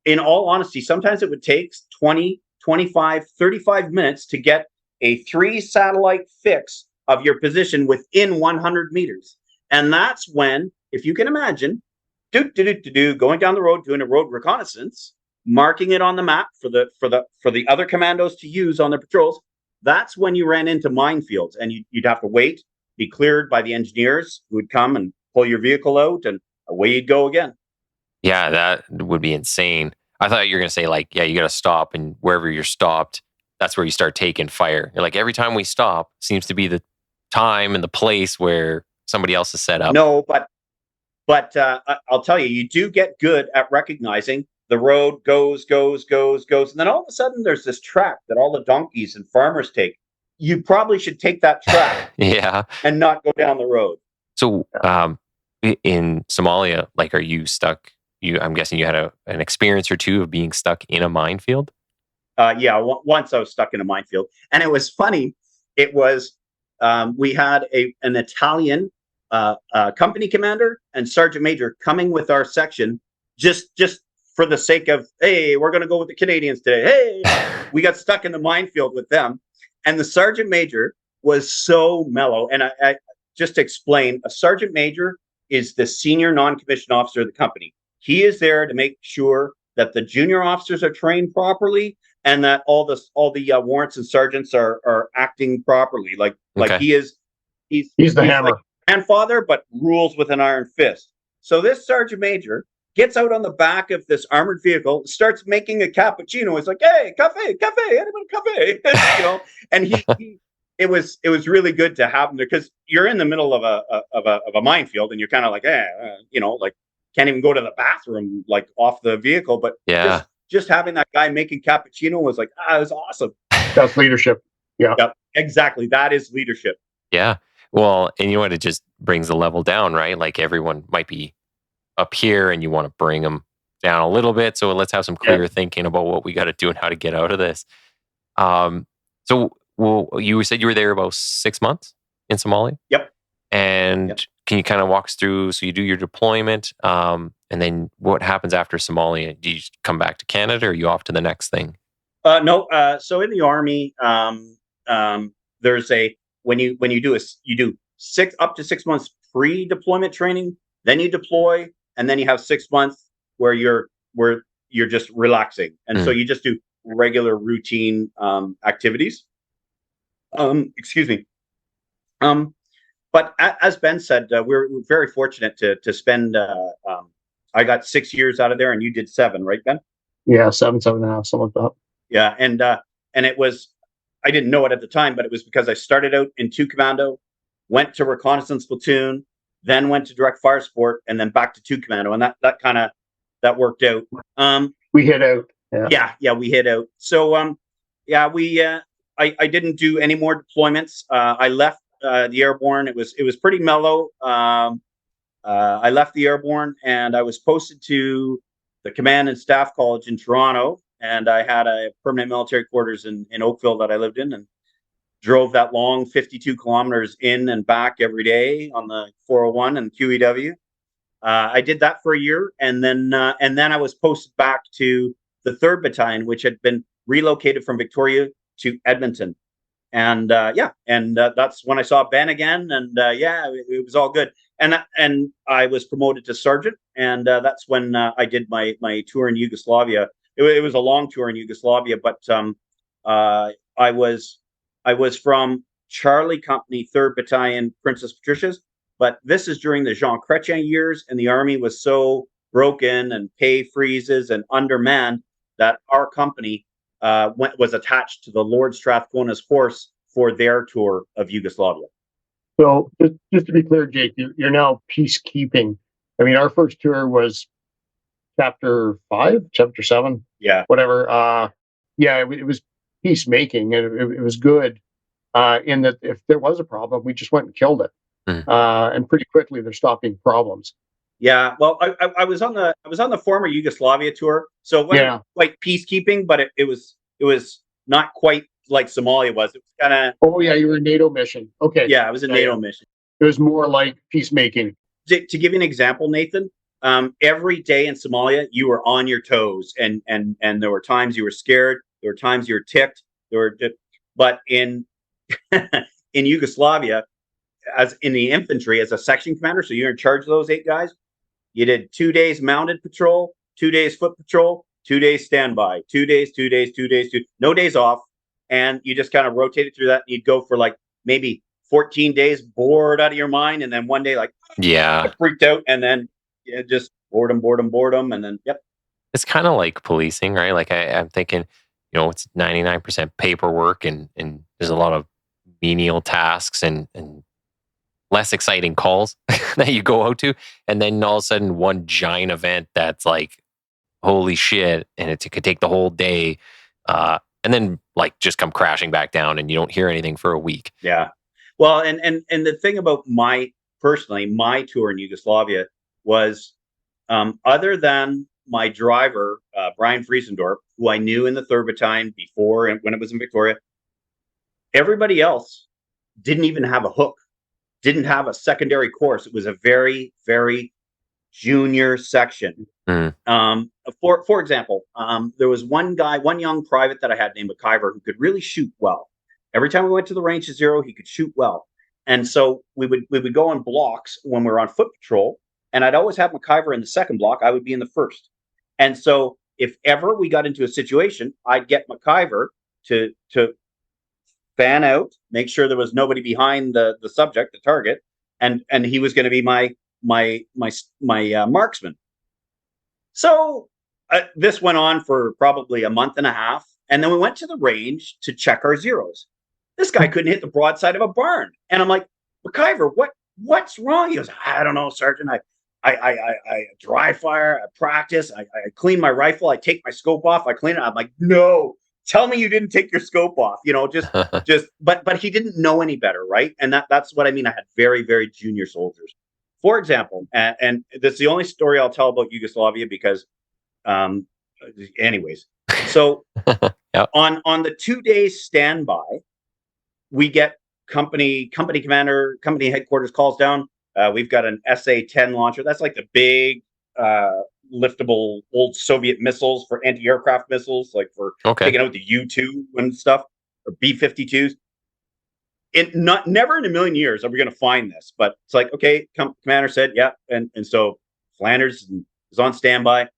B: in all honesty, sometimes it would take 20, 25, 35 minutes to get a 3 satellite fix of your position within 100 meters. And that's when, if you can imagine, going down the road, doing a road reconnaissance, marking it on the map for the other commandos to use on their patrols. That's when you ran into minefields, and you'd have to wait, be cleared by the engineers who would come and pull your vehicle out, and away you'd go again.
D: Yeah, that would be insane. I thought you were going to say, like, yeah, you got to stop, and wherever you're stopped, that's where you start taking fire. You're like, every time we stop seems to be the time and the place where somebody else is set up.
B: No, but I'll tell you, you do get good at recognizing the road goes, and then all of a sudden there's this track that all the donkeys and farmers take. You probably should take that track and not go down the road.
D: So in Somalia, like, are you stuck? I'm guessing you had an experience or two of being stuck in a minefield?
B: Once I was stuck in a minefield. And it was funny. It was, we had an Italian company commander and sergeant major coming with our section just for the sake of, hey, we're going to go with the Canadians today. Hey, we got stuck in the minefield with them. And the sergeant major was so mellow. And I just to explain, a sergeant major is the senior non-commissioned officer of the company. He is there to make sure that the junior officers are trained properly and that all the warrants and sergeants are acting properly. Like he's
C: the hammer.
B: Like grandfather, but rules with an iron fist. So this sergeant major gets out on the back of this armored vehicle, starts making a cappuccino. It's like, hey, cafe, anybody cafe? You know, and it was really good to have him there, because you're in the middle of a minefield and you're kind of like, like can't even go to the bathroom, like off the vehicle. But just having that guy making cappuccino was like, it was awesome.
C: That's leadership. Yeah,
B: exactly. That is leadership.
D: Yeah. Well, and you know what? It just brings the level down, right? Like, everyone might be up here and you want to bring them down a little bit. So let's have some clear thinking about what we got to do and how to get out of this. So you said you were there about 6 months in Somalia?
B: Yep.
D: And can you kind of walk us through, so you do your deployment, and then what happens after Somalia? Do you come back to Canada, or are you off to the next thing?
B: No. So in the Army, there's when you do you do up to 6 months pre-deployment training, then you deploy, and then you have 6 months where you're just relaxing, and so you just do regular routine activities. Excuse me. But as Ben said, we're very fortunate to spend. I got 6 years out of there, and you did 7, right, Ben?
C: Yeah, 7.5, something like that.
B: Yeah, and it was, I didn't know it at the time, but it was because I started out in 2 Commando, went to reconnaissance platoon, then went to direct fire support, and then back to 2 Commando, and that kind of that worked out.
C: We hit out.
B: Yeah, we hit out. So yeah, I didn't do any more deployments. I left the airborne. It was pretty mellow. I left the airborne, and I was posted to the Command and Staff College in Toronto, and I had a permanent military quarters in Oakville that I lived in, and drove that long 52 kilometers in and back every day on the 401 and QEW. I did that for a year, and then I was posted back to the 3rd Battalion, which had been relocated from Victoria to Edmonton. And that's when I saw Ben again, and it was all good. And I was promoted to sergeant, and that's when I did my tour in Yugoslavia. It was a long tour in Yugoslavia, but I was from Charlie Company, 3rd Battalion, Princess Patricia's. But this is during the Jean Chrétien years, and the Army was so broken and pay freezes and undermanned that our company was attached to the Lord Strathcona's force for their tour of Yugoslavia.
C: So just to be clear, Jake, you're now peacekeeping. I mean, our first tour was chapter 5, chapter 7, whatever. It was peacemaking, and it was good in that if there was a problem, we just went and killed it. And pretty quickly they're stopping problems.
B: Yeah, well, I was on the former Yugoslavia tour, so it wasn't quite peacekeeping, but it was not quite like Somalia was. It was kind of.
C: Oh yeah, you were a NATO mission. Okay.
B: Yeah, it was a NATO mission.
C: It was more like peacemaking.
B: To give you an example, Nathan, every day in Somalia you were on your toes, and there were times you were scared, there were times you were ticked, but in in Yugoslavia, as in the infantry, as a section commander, so you're in charge of those 8 guys. You did 2 days mounted patrol, 2 days foot patrol, 2 days standby, 2 days, 2 days, 2 days, no days off, and you just kind of rotated through that. And you'd go for like maybe 14 days, bored out of your mind, and then one day like freaked out, and then just boredom, and then
D: It's kind of like policing, right? Like I'm thinking, it's 99% paperwork, and there's a lot of menial tasks and less exciting calls that you go out to, and then all of a sudden one giant event that's like holy shit, and it could take the whole day, and then like just come crashing back down, and you don't hear anything for a week.
B: Yeah, well, and the thing about my tour in Yugoslavia was, other than my driver Brian Friesendorf, who I knew in the 3rd Battalion before, and when it was in Victoria, everybody else didn't even have a hook. Didn't have a secondary course. It was a very, very junior section. For example, there was one young private that I had named McIver, who could really shoot well. Every time we went to the range of 0, he could shoot well. And so we would go on blocks when we were on foot patrol, and I'd always have McIver in the 2nd block. I would be in the 1st. And so if ever we got into a situation, I'd get McIver to fan out, make sure there was nobody behind the subject, the target, and he was going to be my marksman. So this went on for probably a month and a half, and then we went to the range to check our zeros. This guy couldn't hit the broadside of a barn, and I'm like, McIver, what's wrong? He goes, I don't know, Sergeant. I dry fire, I practice, I clean my rifle, I take my scope off, I clean it. I'm like, no. Tell me you didn't take your scope off, but he didn't know any better, right? And that's what I mean. I had very, very junior soldiers. For example, and that's the only story I'll tell about Yugoslavia because, anyways. So on the 2 days standby, we get company commander, company headquarters calls down. We've got an SA-10 launcher. That's like the big liftable old Soviet missiles for anti-aircraft missiles, like for
D: Okay.
B: taking out the U-2 and stuff, or B-52s. Never in a million years are we going to find this, but it's like, okay, commander said, yeah, and so Flanders is on standby.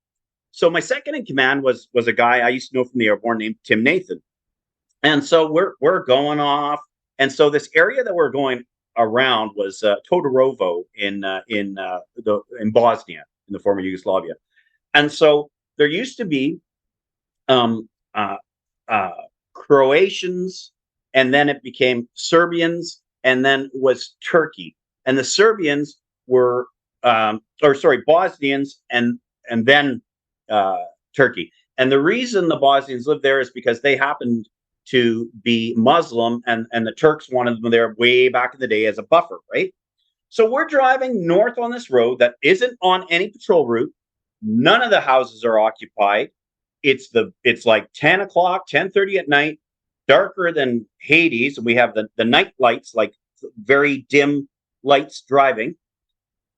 B: So my second in command was a guy I used to know from the airborne named Tim Nathan, and so we're going off, and so this area that we're going around was Todorovo in Bosnia, in the former Yugoslavia, and so there used to be um, uh, Croatians, and then it became Serbians, and then was Turkey, and the Serbians were Bosnians, and then Turkey. And the reason the Bosnians lived there is because they happened to be Muslim, and the Turks wanted them there way back in the day as a buffer, right? So we're driving north on this road that isn't on any patrol route. None of the houses are occupied. It's like 10 o'clock, 10:30 at night, darker than Hades. And we have the night lights, like very dim lights driving.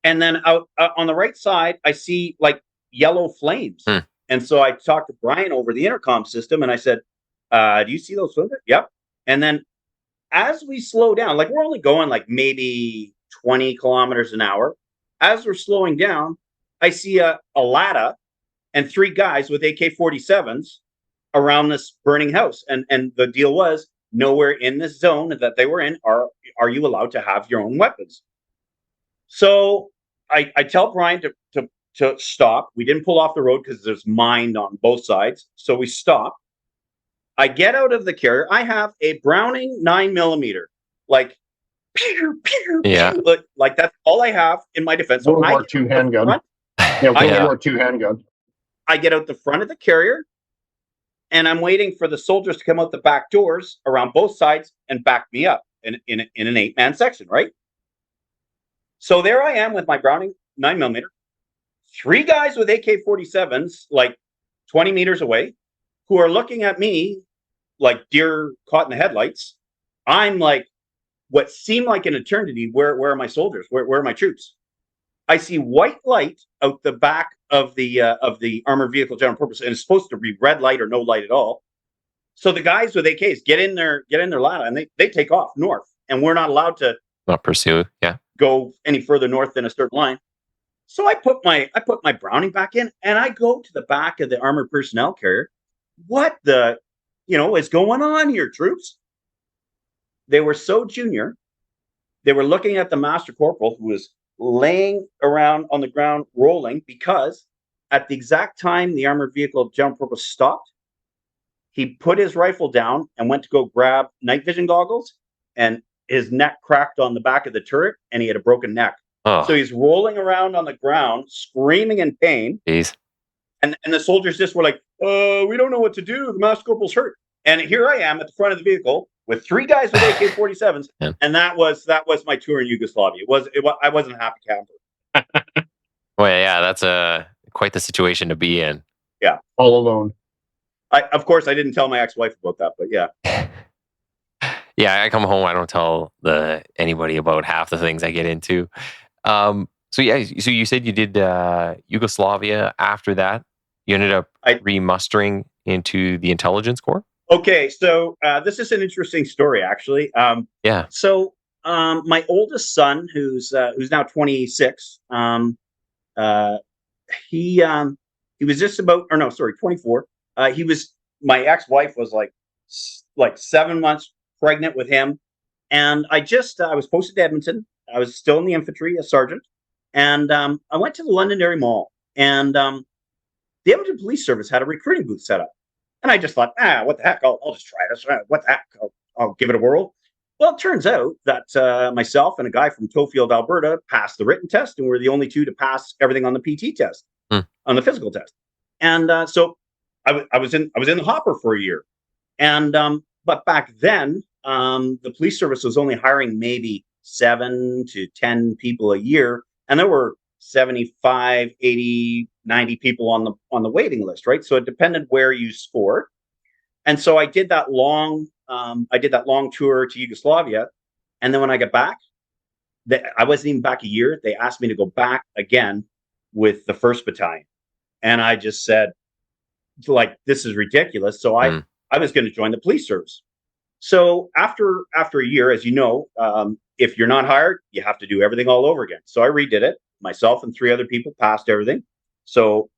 B: And then out on the right side, I see like yellow flames. And so I talked to Brian over the intercom system, and I said, do you see those flames? Yep. And then as we slow down, like we're only going like maybe 20 kilometers an hour. As we're slowing down, I see a Lada and 3 guys with AK-47s around this burning house. And the deal was, nowhere in this zone that they were in are you allowed to have your own weapons. So I tell Brian to stop. We didn't pull off the road because there's mine on both sides. So we stop. I get out of the carrier. I have a Browning 9mm, like, pew, pew,
D: Yeah.
B: pew, like that's all I have in my defense.
C: World War II handgun. Yeah, World War II handgun. I
B: get out the front of the carrier, and I'm waiting for the soldiers to come out the back doors around both sides and back me up in an 8-man section, right? So there I am with my Browning 9mm, 3 guys with AK-47s, like 20 meters away, who are looking at me like deer caught in the headlights. I'm like, what seemed like an eternity. Where are my soldiers? Where are my troops? I see white light out the back of the armored vehicle general purpose, and it's supposed to be red light or no light at all. So the guys with AKs get in their Lada, and they take off north, and we're not allowed to
D: not pursue. Yeah.
B: Go any further north than a certain line. So I put my Browning back in, and I go to the back of the armored personnel carrier. What the is going on here, troops? They were so junior. They were looking at the master corporal, who was laying around on the ground rolling, because at the exact time the armored vehicle general purpose stopped, he put his rifle down and went to go grab night vision goggles, and his neck cracked on the back of the turret, and he had a broken neck.
D: Oh.
B: So he's rolling around on the ground, screaming in pain.
D: Jeez.
B: And the soldiers just were like, we don't know what to do. The master corporal's hurt. And here I am at the front of the vehicle with 3 guys with AK-47s.
D: Yeah.
B: And that was my tour in Yugoslavia. I wasn't a happy camper.
D: Well, yeah, that's quite the situation to be in.
B: Yeah.
C: All alone.
B: Of course, I didn't tell my ex-wife about that, but yeah.
D: Yeah, I come home, I don't tell anybody about half the things I get into. So you said you did Yugoslavia. After that, you ended up remustering into the intelligence corps.
B: Okay, so this is an interesting story, actually.
D: Yeah.
B: So my oldest son, who's now 26, he was just about, 24. My ex-wife was like 7 months pregnant with him, and I was posted to Edmonton. I was still in the infantry, a sergeant, and I went to the Londonderry Mall, and the Edmonton Police Service had a recruiting booth set up, and I just thought, what the heck? I'll just try this. What the heck? I'll give it a whirl. Well, it turns out that myself and a guy from Tofield, Alberta, passed the written test, and we're the only 2 to pass everything on the PT test, on the physical test. And so I was in the hopper for a year, and but back then the police service was only hiring maybe 7 to 10 people a year, and there were 75, 80, 90 people on the waiting list, right? So it depended where you scored. And so I did that long tour to Yugoslavia, and then when I got back, I wasn't even back a year. They asked me to go back again with the 1st Battalion. And I just said, like, this is ridiculous. So I was going to join the police service. So after a year, as you know, if you're not hired, you have to do everything all over again. So I redid it. Myself and 3 other people passed everything. So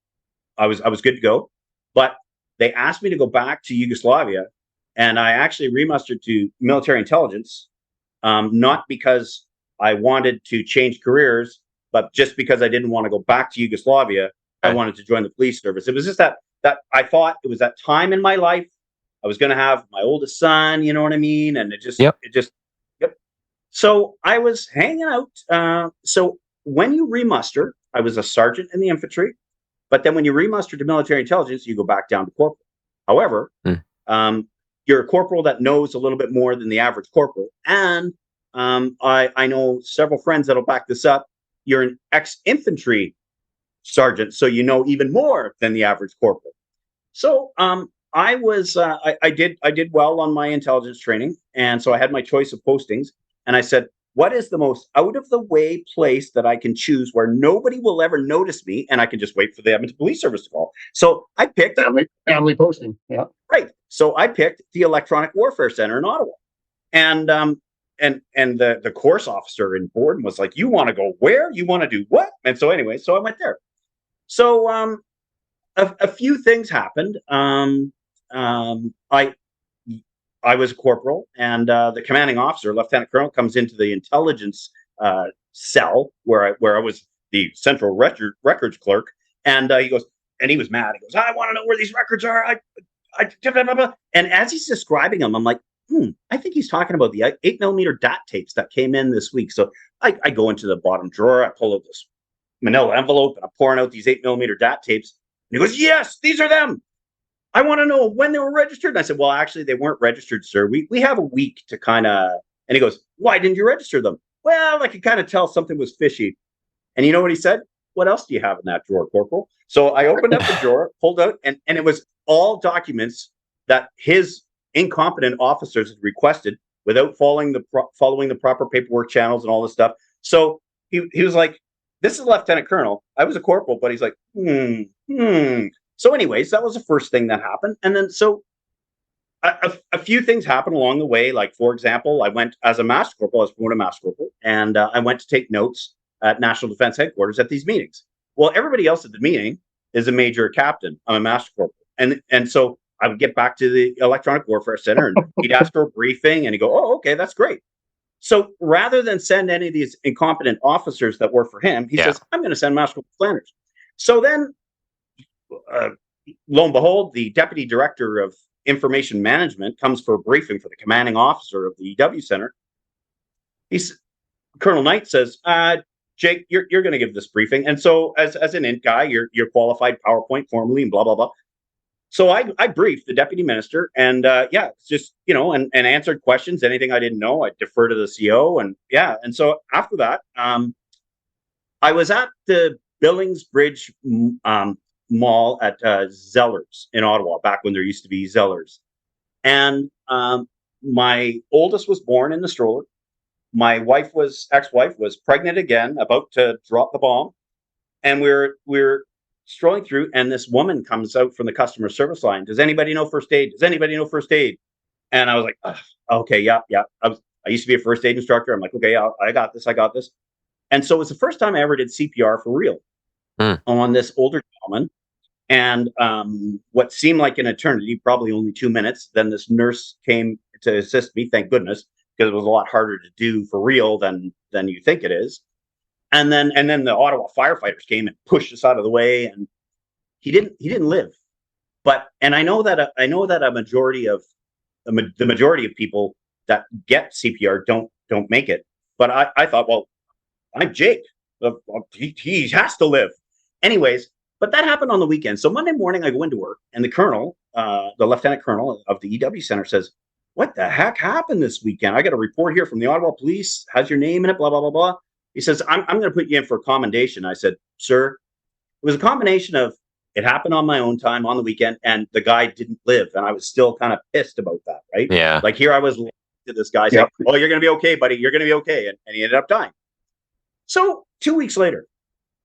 B: I was good to go. But they asked me to go back to Yugoslavia, and I actually remustered to military intelligence, not because I wanted to change careers, but just because I didn't want to go back to Yugoslavia. I wanted to join the police service. It was just that I thought it was that time in my life. I was going to have my oldest son, you know what I mean? And it just. So I was hanging out. So when you remuster, I was a sergeant in the infantry, but then when you remuster to military intelligence, you go back down to corporal. However, you're a corporal that knows a little bit more than the average corporal. And I know several friends that'll back this up. You're an ex-infantry sergeant, so you know even more than the average corporal. So I did well on my intelligence training, and so I had my choice of postings. And I said, what is the most out of the way place that I can choose where nobody will ever notice me, and I can just wait for the Edmonton Police Service to call? So I picked
C: family posting. Yeah,
B: right. So I picked the Electronic Warfare Center in Ottawa, and the course officer in Borden was like, "You want to go where? You want to do what?" And so anyway, so I went there. So a few things happened. I was a corporal, and the commanding officer, Lieutenant Colonel, comes into the intelligence cell where I was the central records clerk, and he goes, and he was mad. He goes, "I want to know where these records are." And as he's describing them, I'm like, I think he's talking about the 8mm DAT tapes that came in this week. So I go into the bottom drawer, I pull out this manila envelope, and I'm pouring out these 8mm DAT tapes. And he goes, "Yes, these are them. I want to know when they were registered." And I said, "Well, actually, they weren't registered, sir. We have a week to kind of..." And he goes, "Why didn't you register them?" "Well, I could kind of tell something was fishy." And you know what he said? "What else do you have in that drawer, Corporal?" So I opened up the drawer, pulled out, and it was all documents that his incompetent officers had requested without following the proper paperwork channels and all this stuff. So he was like, "This is Lieutenant Colonel." I was a corporal, but he's like, So anyways, that was the first thing that happened. And then so a few things happened along the way. Like, for example, I went as a master corporal, I was promoted master corporal, and I went to take notes at National Defense Headquarters at these meetings. Well, everybody else at the meeting is a major captain. I'm a master corporal. And so I would get back to the Electronic Warfare Center, and he'd ask for a briefing, and he'd go, "Oh, okay, that's great." So rather than send any of these incompetent officers that work for him, he says, "I'm going to send Master Corporal Flanders." So then, lo and behold, the Deputy Director of Information Management comes for a briefing for the commanding officer of the EW Center. Colonel Knight says, "Jake, you're going to give this briefing." And so as an int guy, you're qualified PowerPoint formally and blah, blah, blah. So I briefed the deputy minister, and just, and answered questions. Anything I didn't know, I defer to the CO. And so after that, I was at the Billings Bridge Mall at Zellers in Ottawa, back when there used to be Zellers. And my oldest was born in the stroller. My ex-wife was pregnant again, about to drop the bomb. And we're strolling through, and this woman comes out from the customer service line. "Does anybody know first aid? Does anybody know first aid?" And I was like, "Okay, yeah." I used to be a first aid instructor. I'm like, "Okay, I got this. And so it was the first time I ever did CPR for real on this older gentleman. And what seemed like an eternity, probably only 2 minutes, then this nurse came to assist me, thank goodness, because it was a lot harder to do for real than you think it is. And then the Ottawa firefighters came and pushed us out of the way, and he didn't live. And I know that the majority of people that get CPR don't make it. But I thought, well, I'm Jake. He has to live. Anyways, but that happened on the weekend. So Monday morning I go into work, and the colonel, the lieutenant colonel of the EW Center, says, "What the heck happened this weekend? I got a report here from the Ottawa Police. Has your name in it, blah, blah, blah, blah." He says, I'm going to put you in for a commendation." I said, "Sir, it was a combination of it happened on my own time on the weekend, and the guy didn't live." And I was still kind of pissed about that, right?
D: Yeah.
B: Like, here I was to this guy saying, "Oh, you're going to be okay, buddy. You're going to be okay." And he ended up dying. So 2 weeks later,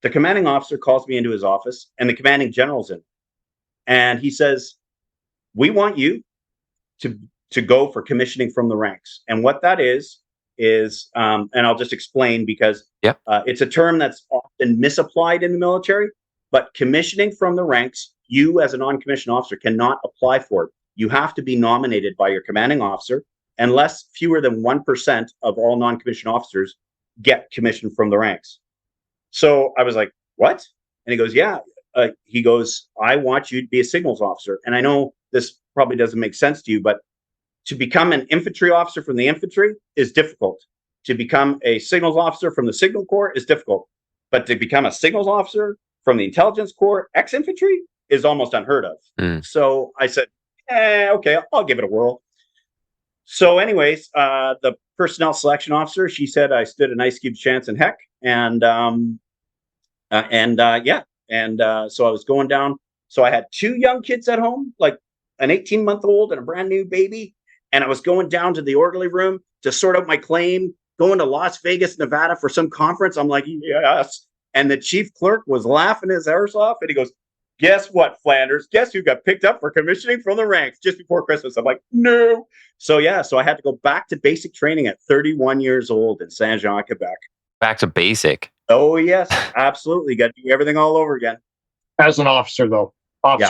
B: the commanding officer calls me into his office, and the commanding general's in. And he says, we want you to go for commissioning from the ranks. And what that is, and I'll just explain because it's a term that's often misapplied in the military, but commissioning from the ranks, you as a non-commissioned officer cannot apply for it. You have to be nominated by your commanding officer, unless fewer than 1% of all non-commissioned officers get commissioned from the ranks. So I was like, what? And he goes, yeah. He goes, I want you to be a signals officer. And I know this probably doesn't make sense to you, but to become an infantry officer from the infantry is difficult. To become a signals officer from the signal corps is difficult. But to become a signals officer from the intelligence corps, ex-infantry, is almost unheard of. So I said, okay, I'll give it a whirl. So anyways, the personnel selection officer, she said I stood an ice cube chance in heck. So I was going down. So I had 2 young kids at home, like an 18-month-old and a brand new baby. And I was going down to the orderly room to sort out my claim, going to Las Vegas, Nevada for some conference. I'm like, yes. And the chief clerk was laughing his arse off. And he goes, guess what, Flanders? Guess who got picked up for commissioning from the ranks just before Christmas? I'm like, no. So I had to go back to basic training at 31 years old in Saint-Jean, Quebec.
D: Back to basic.
B: Oh, yes, absolutely. Got to do everything all over again.
C: As an officer, though,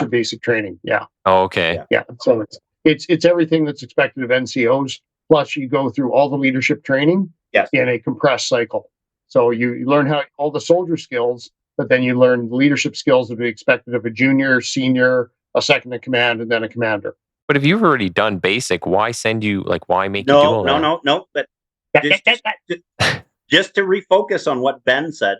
C: basic training. Yeah.
D: Oh, okay.
C: Yeah. So it's everything that's expected of NCOs. Plus, you go through all the leadership training in a compressed cycle. So you learn how all the soldier skills, but then you learn leadership skills that would be expected of a junior, senior, a second in command, and then a commander.
D: But if you've already done basic, why send you? Like, why make you do all that?
B: No. But just to refocus on what Ben said,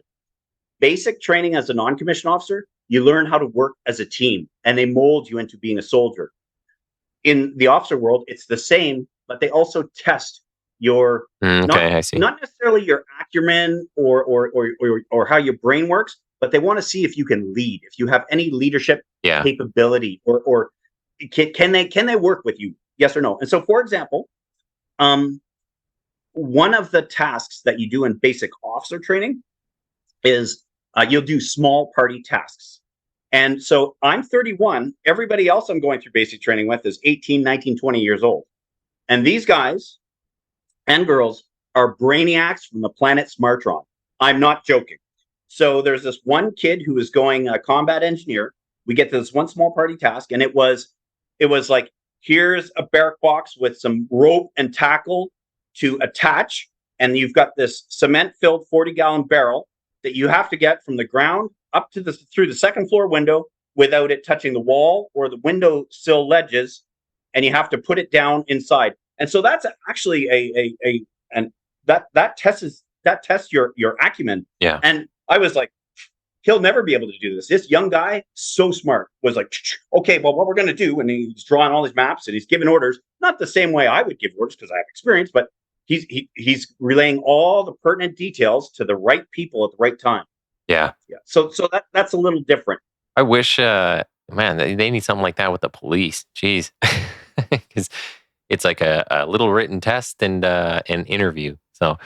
B: basic training as a non-commissioned officer, you learn how to work as a team, and they mold you into being a soldier. In the officer world, it's the same, but they also test your
D: I see.
B: Not necessarily your acumen or how your brain works, but they want to see if you can lead, if you have any leadership capability, or can they work with you, yes or no. And so, for example, one of the tasks that you do in basic officer training is you'll do small party tasks. And so I'm 31. Everybody else I'm going through basic training with is 18, 19, 20 years old. And these guys and girls are brainiacs from the planet Smartron. I'm not joking. So there's this one kid who is going a combat engineer. We get to this one small party task, and it was like, here's a barrack box with some rope and tackle to attach, and you've got this cement-filled 40-gallon barrel that you have to get from the ground up to through the second floor window without it touching the wall or the window sill ledges, and you have to put it down inside. And so that's actually that tests your acumen.
D: Yeah.
B: And I was like, he'll never be able to do this. This young guy, so smart, was like, okay, well, what we're going to do, and he's drawing all these maps and he's giving orders, not the same way I would give orders because I have experience, but he's relaying all the pertinent details to the right people at the right time.
D: Yeah.
B: So that's a little different.
D: I wish, man, they need something like that with the police. Jeez. Because it's like a little written test and an interview. So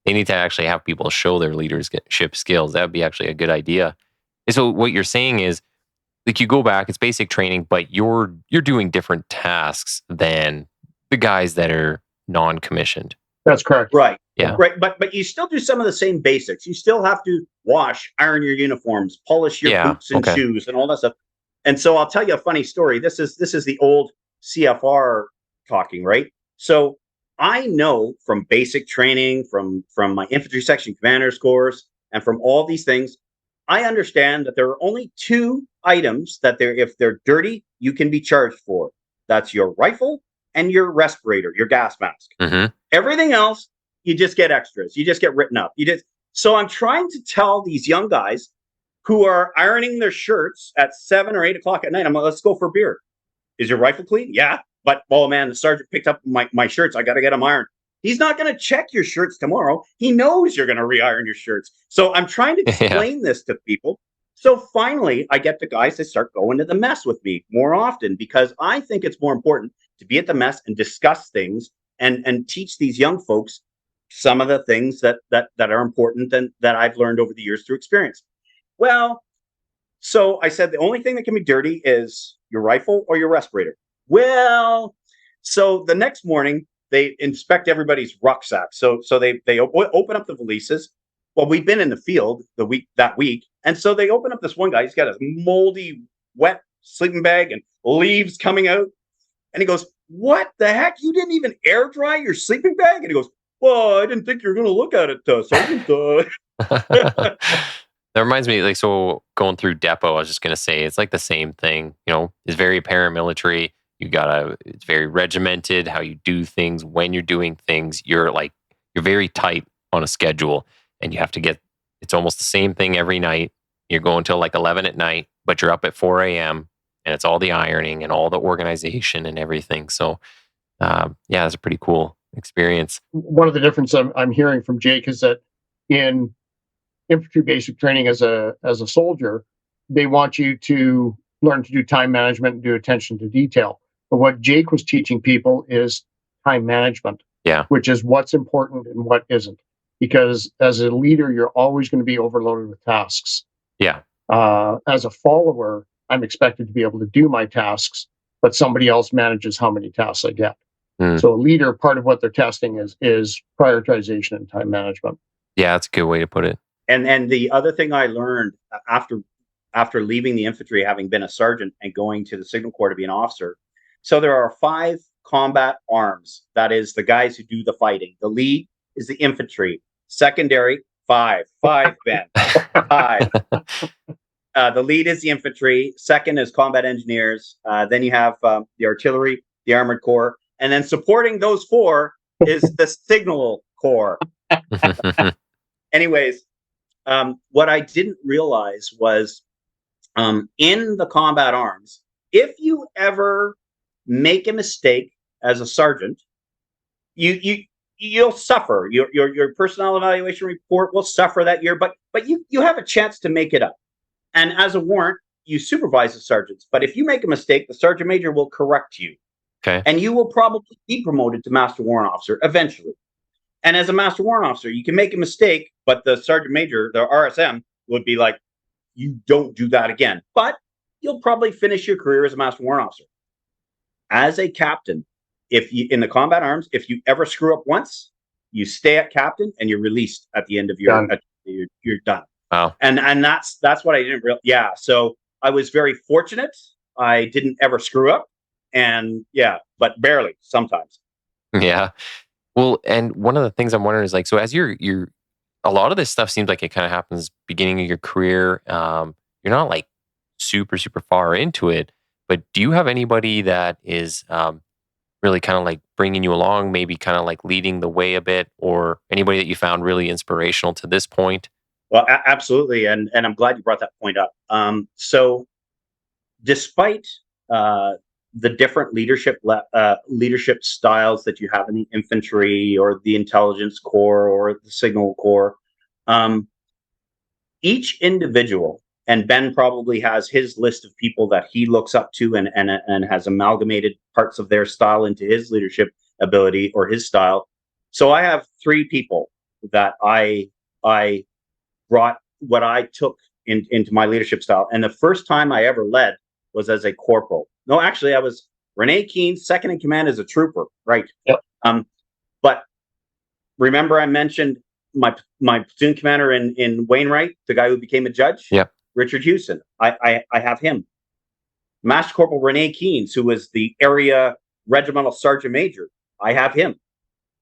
D: they need to actually have people show their leadership skills. That would be actually a good idea. And so what you're saying is, like, you go back, it's basic training, but you're doing different tasks than the guys that are non-commissioned.
C: That's correct.
B: Right.
D: Yeah.
B: Right. But you still do some of the same basics. You still have to wash, iron your uniforms, polish your boots and shoes and all that stuff. And so I'll tell you a funny story. This is the old CFR talking, right? So I know from basic training, from my infantry section commander's course, and from all these things, I understand that there are only 2 items that if they're dirty, you can be charged for. That's your rifle and your respirator, your gas mask.
D: Mm-hmm.
B: Everything else, you just get extras. You just get written up. So I'm trying to tell these young guys who are ironing their shirts at 7 or 8 o'clock at night, I'm like, let's go for beer. Is your rifle clean? Yeah. But, oh man, the sergeant picked up my shirts. I got to get them ironed. He's not going to check your shirts tomorrow. He knows you're going to re-iron your shirts. So I'm trying to explain this to people. So finally, I get the guys to start going to the mess with me more often, because I think it's more important to be at the mess and discuss things and teach these young folks some of the things that are important and that I've learned over the years through experience. Well, so I said the only thing that can be dirty is your rifle or your respirator. Well, so the next morning they inspect everybody's rucksack. So they open up the valises. Well, we've been in the field that week, and so they open up this one guy. He's got a moldy, wet sleeping bag and leaves coming out, and he goes, "What the heck? You didn't even air dry your sleeping bag?" And he goes, "Well, I didn't think you were going to look at it, Sergeant."
D: That reminds me, like, so going through depot, I was just gonna say it's like the same thing. It's very paramilitary. It's very regimented how you do things when you're doing things. You're very tight on a schedule, and you have to get. It's almost the same thing every night. You're going till like 11 at night, but you're up at 4 a.m. and it's all the ironing and all the organization and everything. So, yeah, it's a pretty cool experience.
C: One of the differences I'm hearing from Jake is that in infantry basic training as a soldier, they want you to learn to do time management and do attention to detail. But what Jake was teaching people is time management, which is what's important and what isn't. Because as a leader, you're always going to be overloaded with tasks.
D: Yeah.
C: As a follower, I'm expected to be able to do my tasks, but somebody else manages how many tasks I get. So a leader, part of what they're testing is prioritization and time management.
D: Yeah, that's a good way to put it.
B: And the other thing I learned after leaving the infantry, having been a sergeant and going to the Signal Corps to be an officer, so there are 5 combat arms. That is the guys who do the fighting. The lead is the infantry. Secondary, 5, Ben, 5. The lead is the infantry. Second is combat engineers. Then you have the artillery, the armored corps, and then supporting those 4 is the Signal Corps. Anyways. What I didn't realize was in the combat arms, if you ever make a mistake as a sergeant, you'll suffer. Your personnel evaluation report will suffer that year, but you have a chance to make it up. And as a warrant, you supervise the sergeants. But if you make a mistake, the sergeant major will correct you.
D: Okay.
B: And you will probably be promoted to master warrant officer eventually. And as a master warrant officer, you can make a mistake, but the sergeant major, the RSM, would be like, you don't do that again. But you'll probably finish your career as a master warrant officer. As a captain, in the combat arms, if you ever screw up once, you stay at captain and you're released at the end of your you're done.
D: Wow.
B: And that's what I didn't realize. Yeah. So I was very fortunate. I didn't ever screw up. And but barely sometimes.
D: Yeah. Well, and one of the things I'm wondering is like, so as you're a lot of this stuff seems like it kind of happens beginning of your career. You're not like super, super far into it, but do you have anybody that is really kind of like bringing you along, maybe kind of like leading the way a bit, or anybody that you found really inspirational to this point?
B: Well, absolutely. And I'm glad you brought that point up. So despite the different leadership styles that you have in the infantry or the intelligence corps or the signal corps, each individual, and Ben probably has his list of people that he looks up to and has amalgamated parts of their style into his leadership ability or his style. So I have 3 people that I brought what I took into my leadership style. And the first time I ever led was as a corporal. No, actually, I was Renee Keene's second in command as a trooper, right?
C: Yep.
B: But remember, I mentioned my platoon commander in Wainwright, the guy who became a judge.
D: Yeah,
B: Richard Houston. I have him. Master Corporal Renee Keenes, who was the area regimental sergeant major. I have him.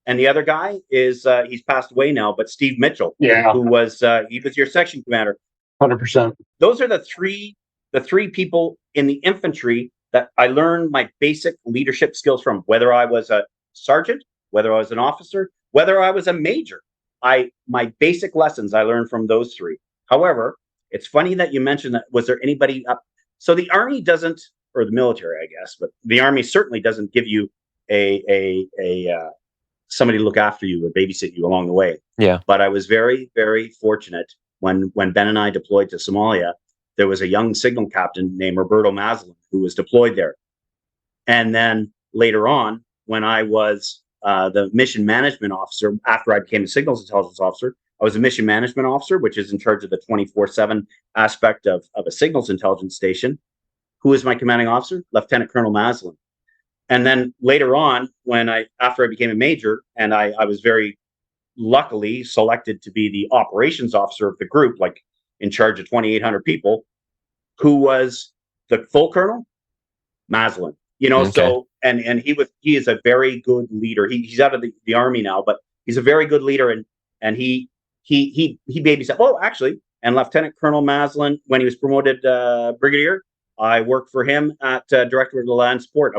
B: And the other guy is he's passed away now, but Steve Mitchell, who was he was your section commander.
C: 100%.
B: Those are the three people in the infantry that I learned my basic leadership skills from, whether I was a sergeant, whether I was an officer, whether I was a major. My basic lessons I learned from those 3. However, it's funny that you mentioned that. Was there anybody up? So the Army doesn't, or the military, I guess, but the Army certainly doesn't give you a somebody to look after you or babysit you along the way.
D: Yeah.
B: But I was very, very fortunate when Ben and I deployed to Somalia. There was a young signal captain named Roberto Maslin who was deployed there. And then later on, when I was the mission management officer, after I became a signals intelligence officer, I was a mission management officer, which is in charge of the 24/7 aspect of a signals intelligence station. Who was my commanding officer? Lieutenant Colonel Maslin. And then later on, after I became a major, and I was very luckily selected to be the operations officer of the group, like in charge of 2,800 people, who was the full colonel? Maslin.
D: Okay.
B: So and he is a very good leader. He's out of the army now, but he's a very good leader, and he babysat. Oh, actually, and Lieutenant Colonel Maslin, when he was promoted brigadier, I worked for him at Director of the Land Support.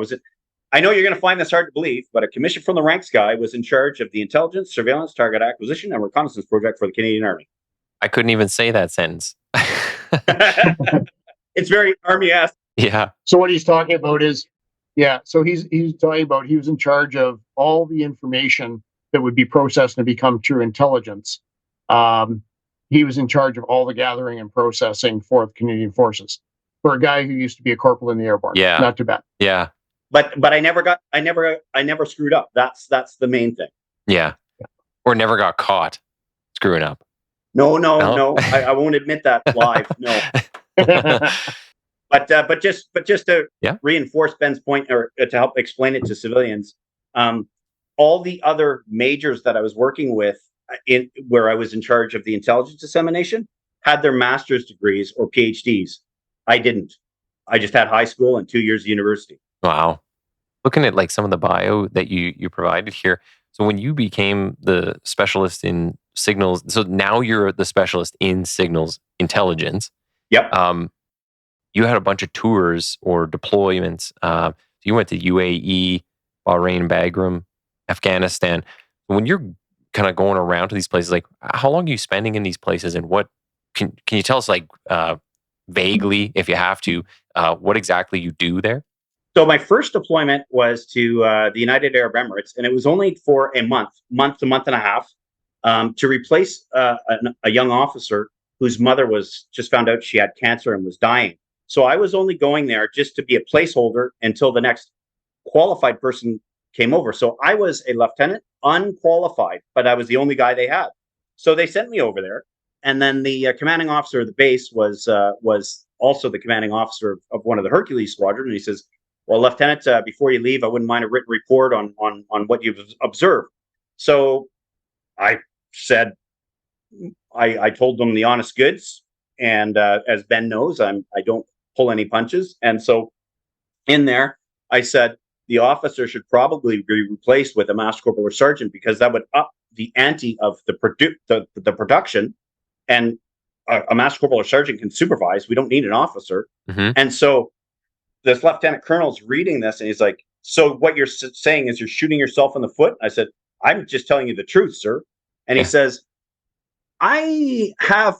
B: I know you're going to find this hard to believe, but a commission from the ranks guy was in charge of the intelligence, surveillance, target acquisition, and reconnaissance project for the Canadian Army.
D: I couldn't even say that sentence.
B: It's very Army-esque.
D: Yeah.
C: So what he's talking about is, so he's talking about he was in charge of all the information that would be processed and become true intelligence. He was in charge of all the gathering and processing for the Canadian Forces. For a guy who used to be a corporal in the airborne.
D: Yeah.
C: Not too bad.
D: Yeah.
B: But I never screwed up. That's the main thing.
D: Yeah. Or never got caught screwing up.
B: No. I won't admit that live. No. But just to reinforce Ben's point, or to help explain it to civilians, all the other majors that I was working with, where I was in charge of the intelligence dissemination, had their master's degrees or PhDs. I didn't. I just had high school and 2 years of university.
D: Wow. Looking at like some of the bio that you provided here. So when you became the specialist in signals, so now you're the specialist in signals intelligence.
B: Yep.
D: You had a bunch of tours or deployments. You went to UAE, Bahrain, Bagram, Afghanistan. When you're kind of going around to these places, like how long are you spending in these places, and what can you tell us, like vaguely, if you have to, what exactly you do there?
B: So my first deployment was to the United Arab Emirates, and it was only for a month to month and a half, to replace a young officer whose mother was just found out she had cancer and was dying. So I was only going there just to be a placeholder until the next qualified person came over. So I was a lieutenant, unqualified, but I was the only guy they had. So they sent me over there. And then the commanding officer of the base was also the commanding officer of one of the Hercules squadron. And he says, well, Lieutenant, before you leave, I wouldn't mind a written report on what you've observed. So I said, I told them the honest goods. And as Ben knows, I don't pull any punches. And so in there, I said, the officer should probably be replaced with a master corporal or sergeant, because that would up the ante of the production. And a master corporal or sergeant can supervise. We don't need an officer.
D: Mm-hmm.
B: And so this lieutenant colonel's reading this, and he's like, so what you're saying is you're shooting yourself in the foot? I said, I'm just telling you the truth, sir. And he says, I have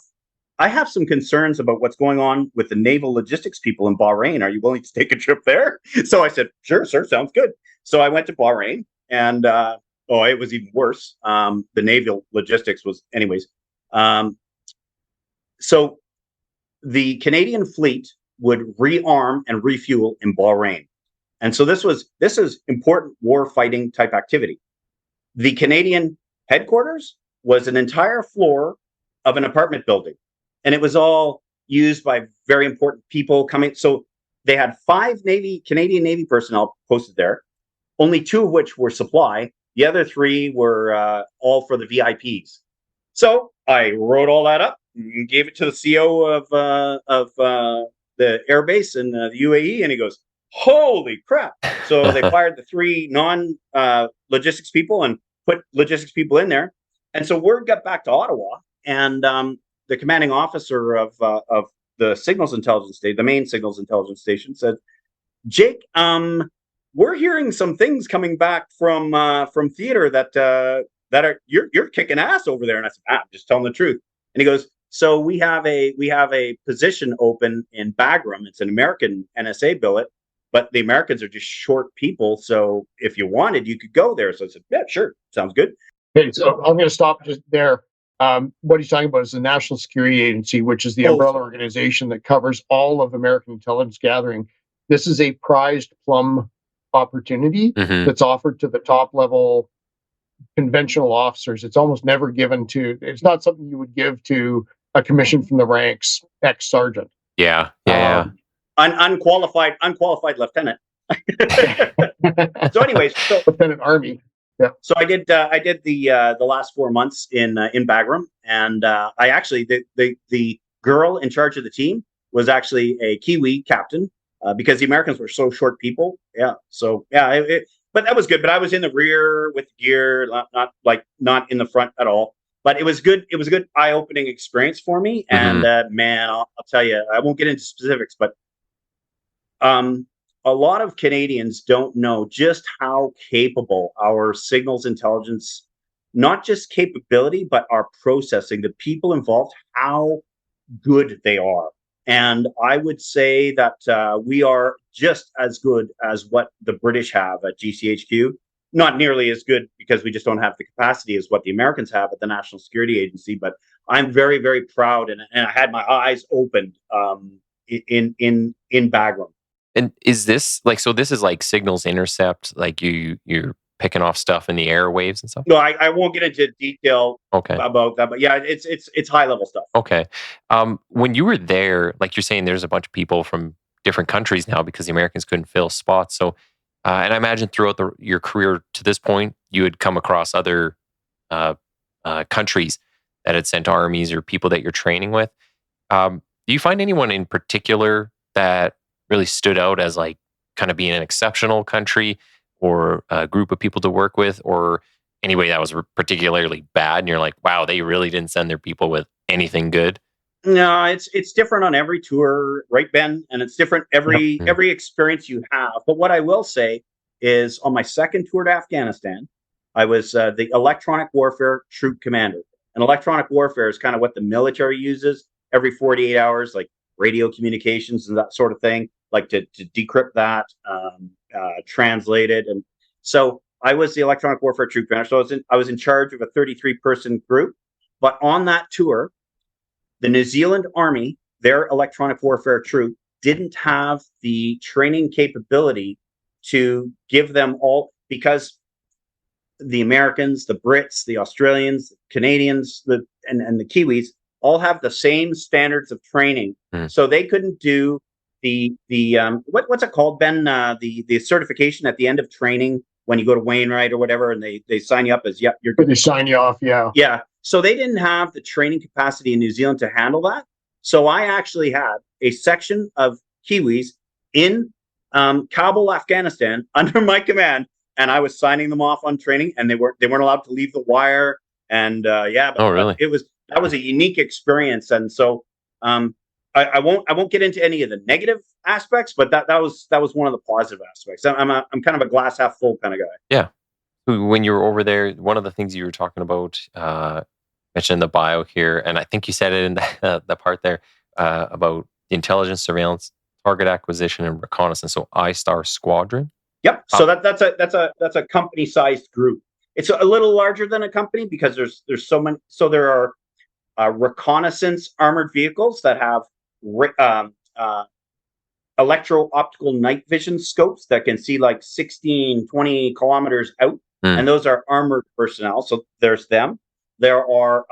B: some concerns about what's going on with the naval logistics people in Bahrain. Are you willing to take a trip there? So I said, sure, sir, sounds good. So I went to Bahrain, and it was even worse. The naval logistics was, anyways. So the Canadian fleet would rearm and refuel in Bahrain. And so this is important war fighting type activity. The Canadian headquarters was an entire floor of an apartment building, and it was all used by very important people coming. So they had 5 Canadian Navy personnel posted there, only 2 of which were supply. The other 3 were all for the VIPs. So I wrote all that up and gave it to the CO of the airbase in the UAE, and he goes, holy crap. So they fired the 3 non-logistics people and put logistics people in there. And so word got back to Ottawa, and the commanding officer of the signals intelligence station, the main signals intelligence station, said, Jake, we're hearing some things coming back from theater that are you're kicking ass over there. And I said, I'm just telling the truth. And he goes, so we have a position open in Bagram. It's an American NSA billet, but the Americans are just short people. So if you wanted, you could go there. So I said, yeah, sure, sounds good.
C: Okay, so I'm going to stop just there. What he's talking about is the National Security Agency, which is the umbrella organization that covers all of American intelligence gathering. This is a prized plum opportunity that's offered to the top level conventional officers. It's almost never given to. It's not something you would give to a commission from the ranks ex-sergeant.
D: Yeah.
B: Unqualified lieutenant. So, anyways,
C: Lieutenant Army. Yeah.
B: So I did the last 4 months in Bagram, and I actually the girl in charge of the team was actually a Kiwi captain because the Americans were so short people. Yeah. So yeah, but that was good. But I was in the rear with gear, not in the front at all. But it was good. It was a good eye-opening experience for me. And man, I'll tell you, I won't get into specifics, but a lot of Canadians don't know just how capable our signals intelligence, not just capability, but our processing, the people involved, how good they are. And I would say that we are just as good as what the British have at GCHQ. Not nearly as good because we just don't have the capacity as what the Americans have at the National Security Agency. But I'm very, very proud, and I had my eyes opened in Bagram.
D: And is this so this is like signals intercept, like you're picking off stuff in the airwaves and stuff?
B: No, I won't get into detail about that, but yeah, it's high level stuff.
D: Okay. When you were there, like you're saying, there's a bunch of people from different countries now because the Americans couldn't fill spots. So, and I imagine throughout your career to this point, you had come across other countries that had sent armies or people that you're training with. Do you find anyone in particular that really stood out as like kind of being an exceptional country or a group of people to work with, or anybody that was particularly bad and you're like, wow, they really didn't send their people with anything good?
B: No, it's different on every tour, right, Ben? And it's different every experience you have. But what I will say is on my second tour to Afghanistan, I was the electronic warfare troop commander. And electronic warfare is kind of what the military uses every 48 hours, like radio communications and that sort of thing, like to decrypt that, translate it. And so I was the electronic warfare troop commander. So I was in charge of a 33-person group. But on that tour, the New Zealand Army, their electronic warfare troop, didn't have the training capability to give them all, because the Americans, the Brits, the Australians, the Canadians, and the Kiwis all have the same standards of training. So they couldn't do the what's it called, Ben? The certification at the end of training when you go to Wainwright or whatever, and they sign you up as you're good.
C: They sign you off, yeah.
B: Yeah. So they didn't have the training capacity in New Zealand to handle that. So I actually had a section of Kiwis in Kabul, Afghanistan, under my command, and I was signing them off on training, and they weren't allowed to leave the wire. And but
D: really?
B: That was a unique experience. And so I won't get into any of the negative aspects, but that was one of the positive aspects. I'm kind of a glass half full kind of guy.
D: Yeah. When you were over there, one of the things you were talking about, mentioned in the bio here, and I think you said it in the part there about the intelligence, surveillance, target acquisition, and reconnaissance. So I-STAR Squadron.
B: Yep. So that's a company-sized group. It's a little larger than a company because there's so many. So there are reconnaissance armored vehicles that have electro-optical night vision scopes that can see like 16, 20 kilometers out. And those are armored personnel. So there's them. There are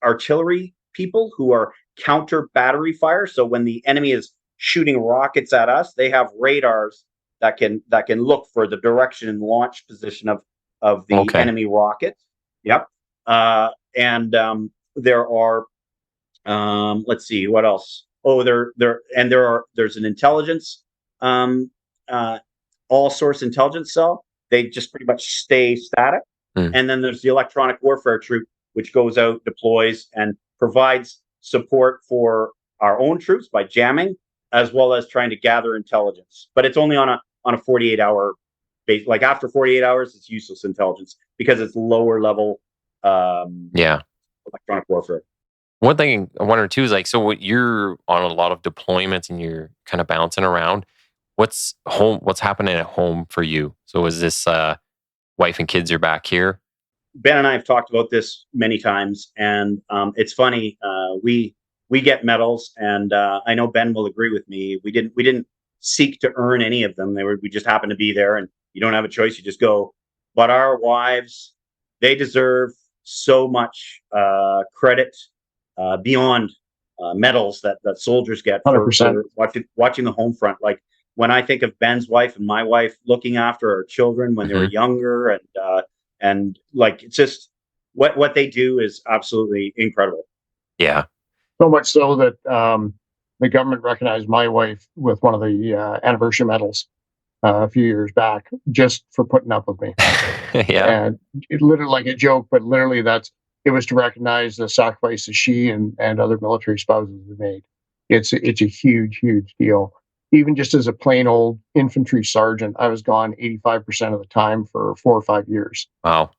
B: artillery people who are counter battery fire. So when the enemy is shooting rockets at us, they have radars that can look for the direction and launch position of the enemy rockets. Yep. And there are let's see what else. Oh, there's an intelligence all source intelligence cell. They just pretty much stay static. And then there's the electronic warfare troop, which goes out, deploys, and provides support for our own troops by jamming, as well as trying to gather intelligence. But it's only on a 48-hour base. Like after 48 hours, it's useless intelligence because it's lower level electronic warfare.
D: One thing I wonder too is so you're on a lot of deployments and you're kind of bouncing around. What's happening at home for you? So is this wife and kids are back here?
B: Ben and I have talked about this many times, and it's funny. We get medals, and I know Ben will agree with me. We didn't seek to earn any of them. We just happened to be there, and you don't have a choice. You just go. but our wives, they deserve so much credit beyond medals that soldiers get for
C: 100%.
B: watching the home front. Like when I think of Ben's wife and my wife looking after our children when they were younger, and like it's just what they do is absolutely incredible.
D: Yeah.
C: So much so that the government recognized my wife with one of the anniversary medals a few years back just for putting up with me.
D: Yeah.
C: And it literally, like a joke, but literally it was to recognize the sacrifices she and other military spouses have made. It's a huge, huge deal. Even just as a plain old infantry sergeant, I was gone 85% of the time for 4 or 5 years.
D: Wow.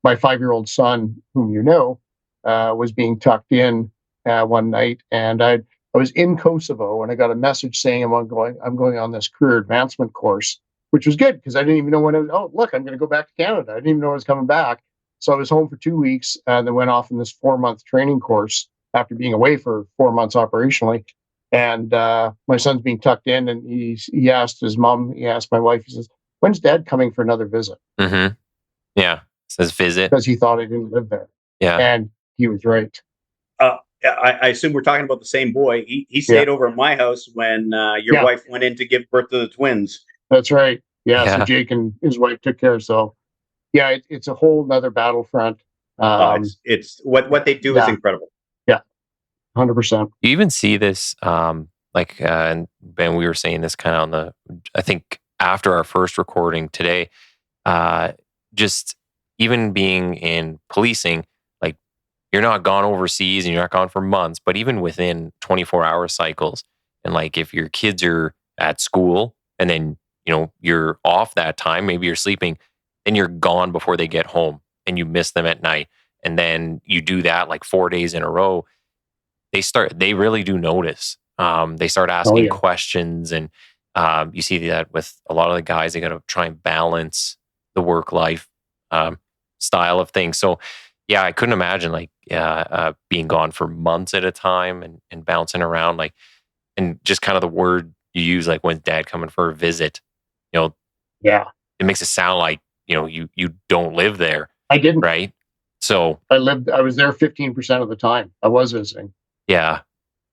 C: My 5-year-old son, whom you know, was being tucked in one night, and I was in Kosovo, and I got a message saying I'm going on this career advancement course, which was good because I didn't even know when I was. Oh, look, I'm going to go back to Canada. I didn't even know I was coming back. So I was home for 2 weeks, and then went off in this 4-month training course after being away for 4 months operationally. And my son's being tucked in, and he asked his mom, he asked my wife, he says, "When's Dad coming for another visit?"
D: Mm-hmm. Yeah. It says visit.
C: Because he thought I didn't live there.
D: Yeah.
C: And he was right.
B: I assume we're talking about the same boy. He stayed over at my house when your wife went in to give birth to the twins.
C: That's right. Yeah.
D: Yeah.
C: So Jake and his wife took care. So yeah, it's a whole nother battlefront.
B: It's what they do is incredible.
C: Yeah, 100%.
D: You even see this, and Ben, we were saying this kind of on I think after our first recording today, just even being in policing, like you're not gone overseas and you're not gone for months, but even within 24-hour cycles, and like if your kids are at school and then, you're off that time, maybe you're sleeping, then you're gone before they get home and you miss them at night. And then you do that like 4 days in a row. They really do notice. They start asking questions, and you see that with a lot of the guys. They got to try and balance the work life style of things. So yeah, I couldn't imagine being gone for months at a time and bouncing around, and just kind of the word you use, like when's Dad coming for a visit,
C: Yeah.
D: it makes it sound like, you don't live there.
C: I didn't.
D: Right. So
C: I was there 15% of the time. I was visiting.
D: Yeah.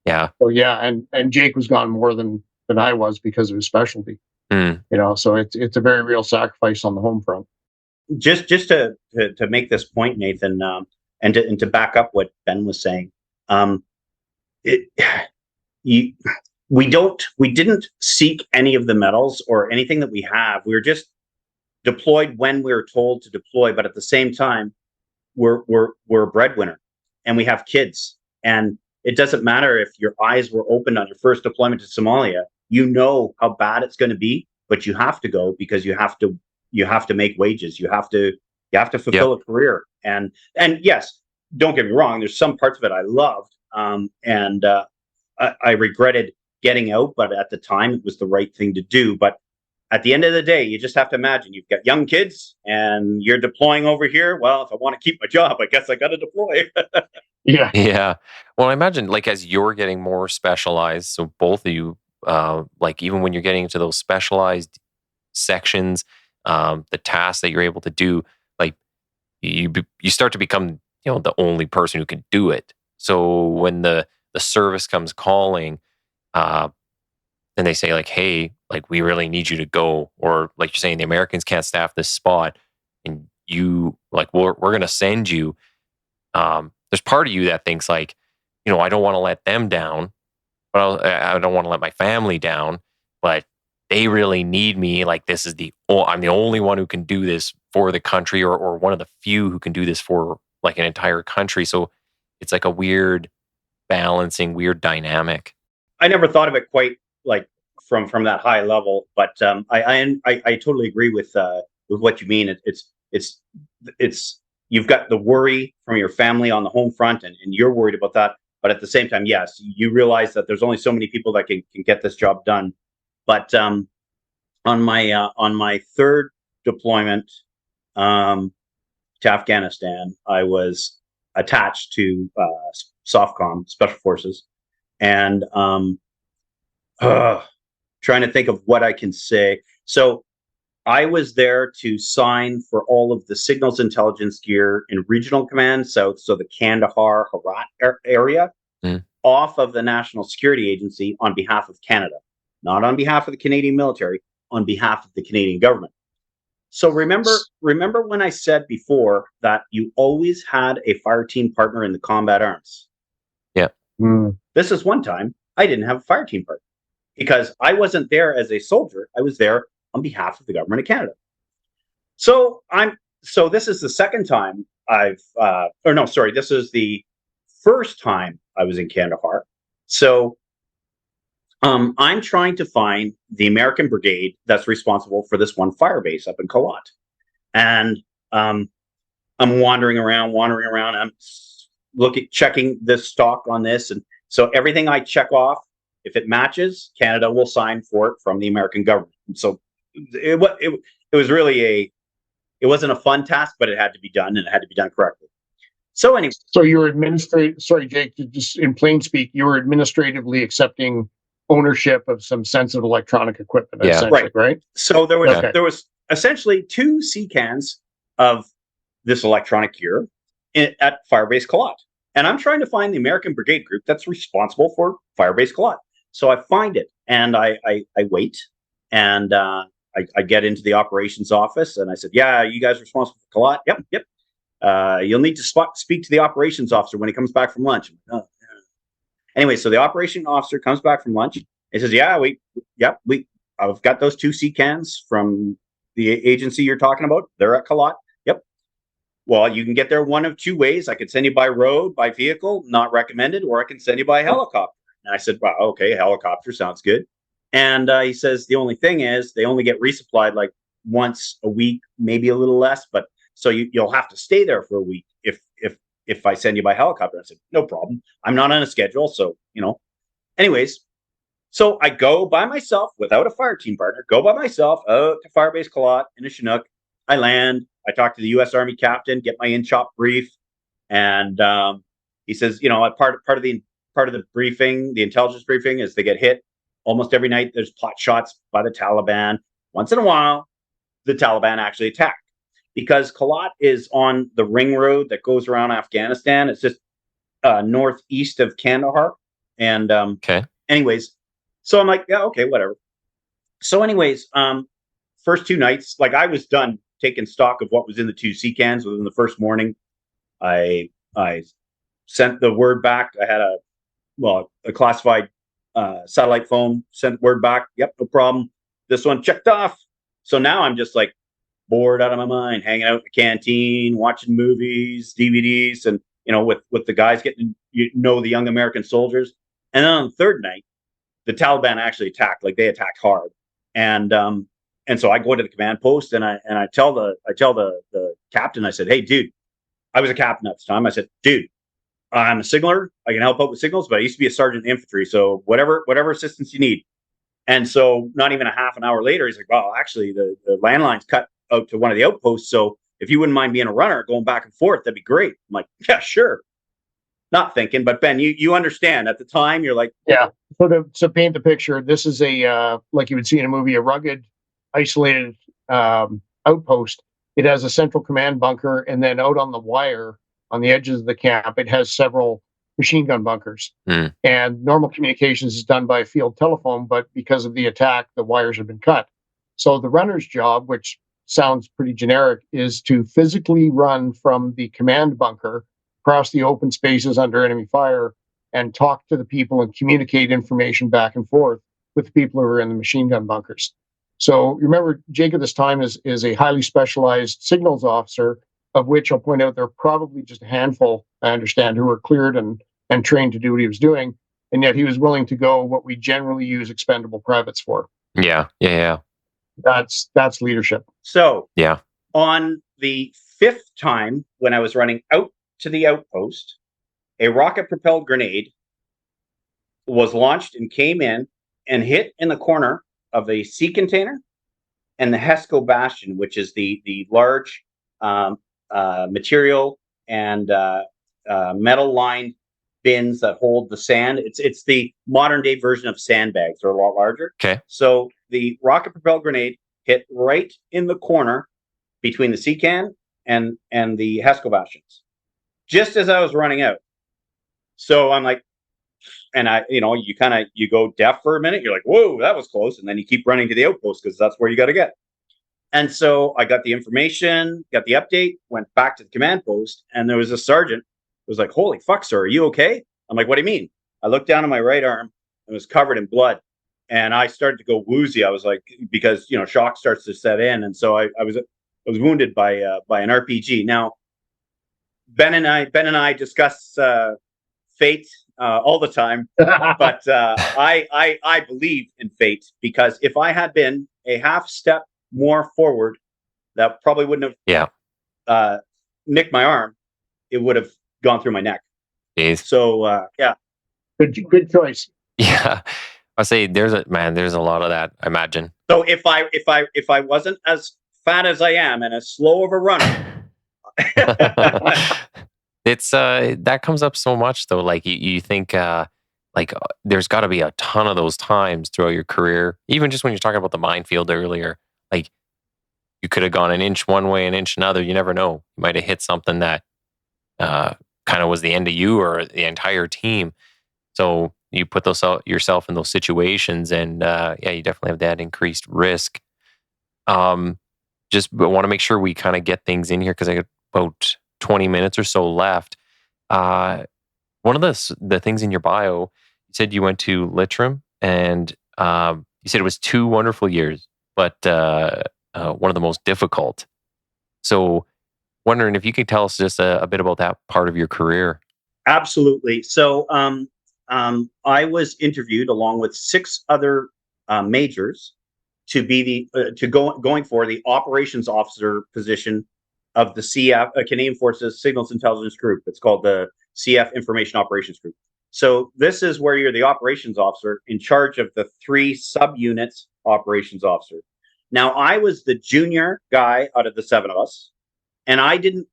D: Yeah.
C: So yeah, and Jake was gone more than I was because of his specialty. So it's a very real sacrifice on the home front.
B: Just to make this point, Nathan, and to back up what Ben was saying, we didn't seek any of the medals or anything that we have. We were just deployed when we were told to deploy, but at the same time, we're a breadwinner and we have kids, and it doesn't matter if your eyes were opened on your first deployment to Somalia. You know how bad it's going to be, but you have to go because you have to make wages. You have to fulfill a career. And yes, don't get me wrong. There's some parts of it I loved, and I regretted getting out, but at the time it was the right thing to do. But at the end of the day, you just have to imagine you've got young kids and you're deploying over here. Well, if I want to keep my job, I guess I got to deploy.
C: Yeah.
D: Yeah. Well, I imagine as you're getting more specialized, so both of you, even when you're getting into those specialized sections, the tasks that you're able to do, you start to become, the only person who can do it. So when the service comes calling, and they say hey, we really need you to go, or like you're saying, the Americans can't staff this spot, and you we're going to send you. There's part of you that thinks I don't want to let them down, but I don't want to let my family down, but they really need me. I'm the only one who can do this for the country, or one of the few who can do this for an entire country. So it's a weird balancing, weird dynamic.
B: I never thought of it quite from that high level, but I totally agree with what you mean. It's you've got the worry from your family on the home front, and you're worried about that. But at the same time, yes, you realize that there's only so many people that can get this job done. But on my third deployment to Afghanistan, I was attached to SOFCOM, Special Forces, and trying to think of what I can say. So I was there to sign for all of the signals intelligence gear in regional command south, so the Kandahar Herat area, off of the National Security Agency on behalf of Canada, not on behalf of the Canadian military, on behalf of the Canadian government. So remember when I said before that you always had a fire team partner in the combat arms?
D: Yeah.
B: This is one time I didn't have a fire team partner because I wasn't there as a soldier. I was there on behalf of the government of Canada. So this is the second time this is the first time I was in Kandahar. So I'm trying to find the American brigade that's responsible for this one fire base up in Kalat. And I'm wandering around. I'm checking the stock on this. And so everything I check off, if it matches, Canada will sign for it from the American government. And so it was really it wasn't a fun task, but it had to be done, and it had to be done correctly. So anyway.
C: So you were sorry, Jake, just in plain speak, you were administratively accepting ownership of some sensitive electronic equipment, essentially, right?
B: So there was essentially 2 CCANs of this electronic gear at Firebase Kalat. And I'm trying to find the American Brigade group that's responsible for Firebase Kalat. So I find it, and I wait, and I get into the operations office, and I said, "Yeah, you guys are responsible for Kalat?" Yep. You'll need to speak to the operations officer when he comes back from lunch. Anyway, so the operation officer comes back from lunch. He says, I've got those 2 CCANs from the agency you're talking about. They're at Kalat. Yep. Well, you can get there one of 2 ways. I could send you by road, by vehicle, not recommended, or I can send you by helicopter. And I said, well, okay, helicopter sounds good. And he says, the only thing is they only get resupplied like once a week, maybe a little less, but so you'll have to stay there for a week if I send you by helicopter. I said, no problem. I'm not on a schedule. So, anyways, so I go by myself without a fire team partner, go by myself out to Firebase Kalat in a Chinook. I land, I talk to the U.S. Army captain, get my in-shop brief. And he says, part of the briefing, the intelligence briefing, is they get hit almost every night. There's pot shots by the Taliban. Once in a while, the Taliban actually attack. Because Kalat is on the ring road that goes around Afghanistan. It's just northeast of Kandahar. And anyways, so I'm like, yeah, okay, whatever. So anyways, first 2 nights, like I was done taking stock of what was in the 2 CCANs within the first morning. I sent the word back. I had a classified satellite phone, sent word back. Yep, no problem. This one checked off. So now I'm just like, bored out of my mind, hanging out in the canteen, watching movies, DVDs, and with the guys getting the young American soldiers. And then on the 3rd night, the Taliban actually attacked. Like they attacked hard, and so I go to the command post and I tell the captain. I said, "Hey, dude, I was a captain at the time. I said, dude, I'm a signaler. I can help out with signals, but I used to be a sergeant in infantry. So whatever assistance you need." And so not even a half an hour later, he's like, "Well, actually, the landline's cut out to one of the outposts. So if you wouldn't mind being a runner, going back and forth, that'd be great." I'm like, "Yeah, sure." Not thinking, but Ben, you understand at the time, you're like,
C: yeah. So paint the picture. This is a like you would see in a movie, a rugged, isolated outpost. It has a central command bunker, and then out on the wire on the edges of the camp, it has several machine gun bunkers. And normal communications is done by field telephone, but because of the attack, the wires have been cut. So the runner's job, which sounds pretty generic, is to physically run from the command bunker across the open spaces under enemy fire and talk to the people and communicate information back and forth with the people who are in the machine gun bunkers. So remember, Jake at this time is a highly specialized signals officer, of which I'll point out there are probably just a handful, I understand, who were cleared and trained to do what he was doing. And yet he was willing to go what we generally use expendable privates for.
D: Yeah.
C: That's leadership.
B: So
D: yeah,
B: on the 5th time when I was running out to the outpost, a rocket-propelled grenade was launched and came in and hit in the corner of the sea container and the HESCO bastion, which is the large material and metal-lined bins that hold the sand. It's the modern-day version of sandbags. They're a lot larger.
D: Okay.
B: So the rocket-propelled grenade hit right in the corner between the Secan and the Hescobastians, just as I was running out. So I'm like, and you go deaf for a minute. You're like, whoa, that was close. And then you keep running to the outpost because that's where you got to get. And so I got the information, got the update, went back to the command post, and there was a sergeant who was like, holy fuck, sir, are you okay? I'm like, what do you mean? I looked down at my right arm and it was covered in blood. And I started to go woozy. I was like, because, shock starts to set in. And so I was wounded by an RPG. Now, Ben and I discuss fate all the time, but I believe in fate, because if I had been a half step more forward, that probably wouldn't have nicked my arm. It would have gone through my neck.
D: Jeez.
B: So yeah,
C: good choice.
D: Yeah, I say there's a lot of that, I imagine.
B: So if I wasn't as fat as I am and as slow of a runner,
D: it's that comes up so much though. Like you think there's got to be a ton of those times throughout your career, even just when you're talking about the minefield earlier. Like you could have gone an inch one way, an inch another. You never know. You might have hit something that kind of was the end of you or the entire team. So you put yourself in those situations, and you definitely have that increased risk. Just want to make sure we kind of get things in here because I got about 20 minutes or so left. One of the things in your bio, you said you went to Litram, and you said it was 2 wonderful years, but one of the most difficult. So wondering if you could tell us just a bit about that part of your career.
B: Absolutely. So I was interviewed along with 6 other majors to be going for the operations officer position of the CF, Canadian Forces Signals Intelligence Group. It's called the CF Information Operations Group. So this is where you're the operations officer in charge of the 3 subunits operations officer. Now, I was the junior guy out of the 7 of us, and I didn't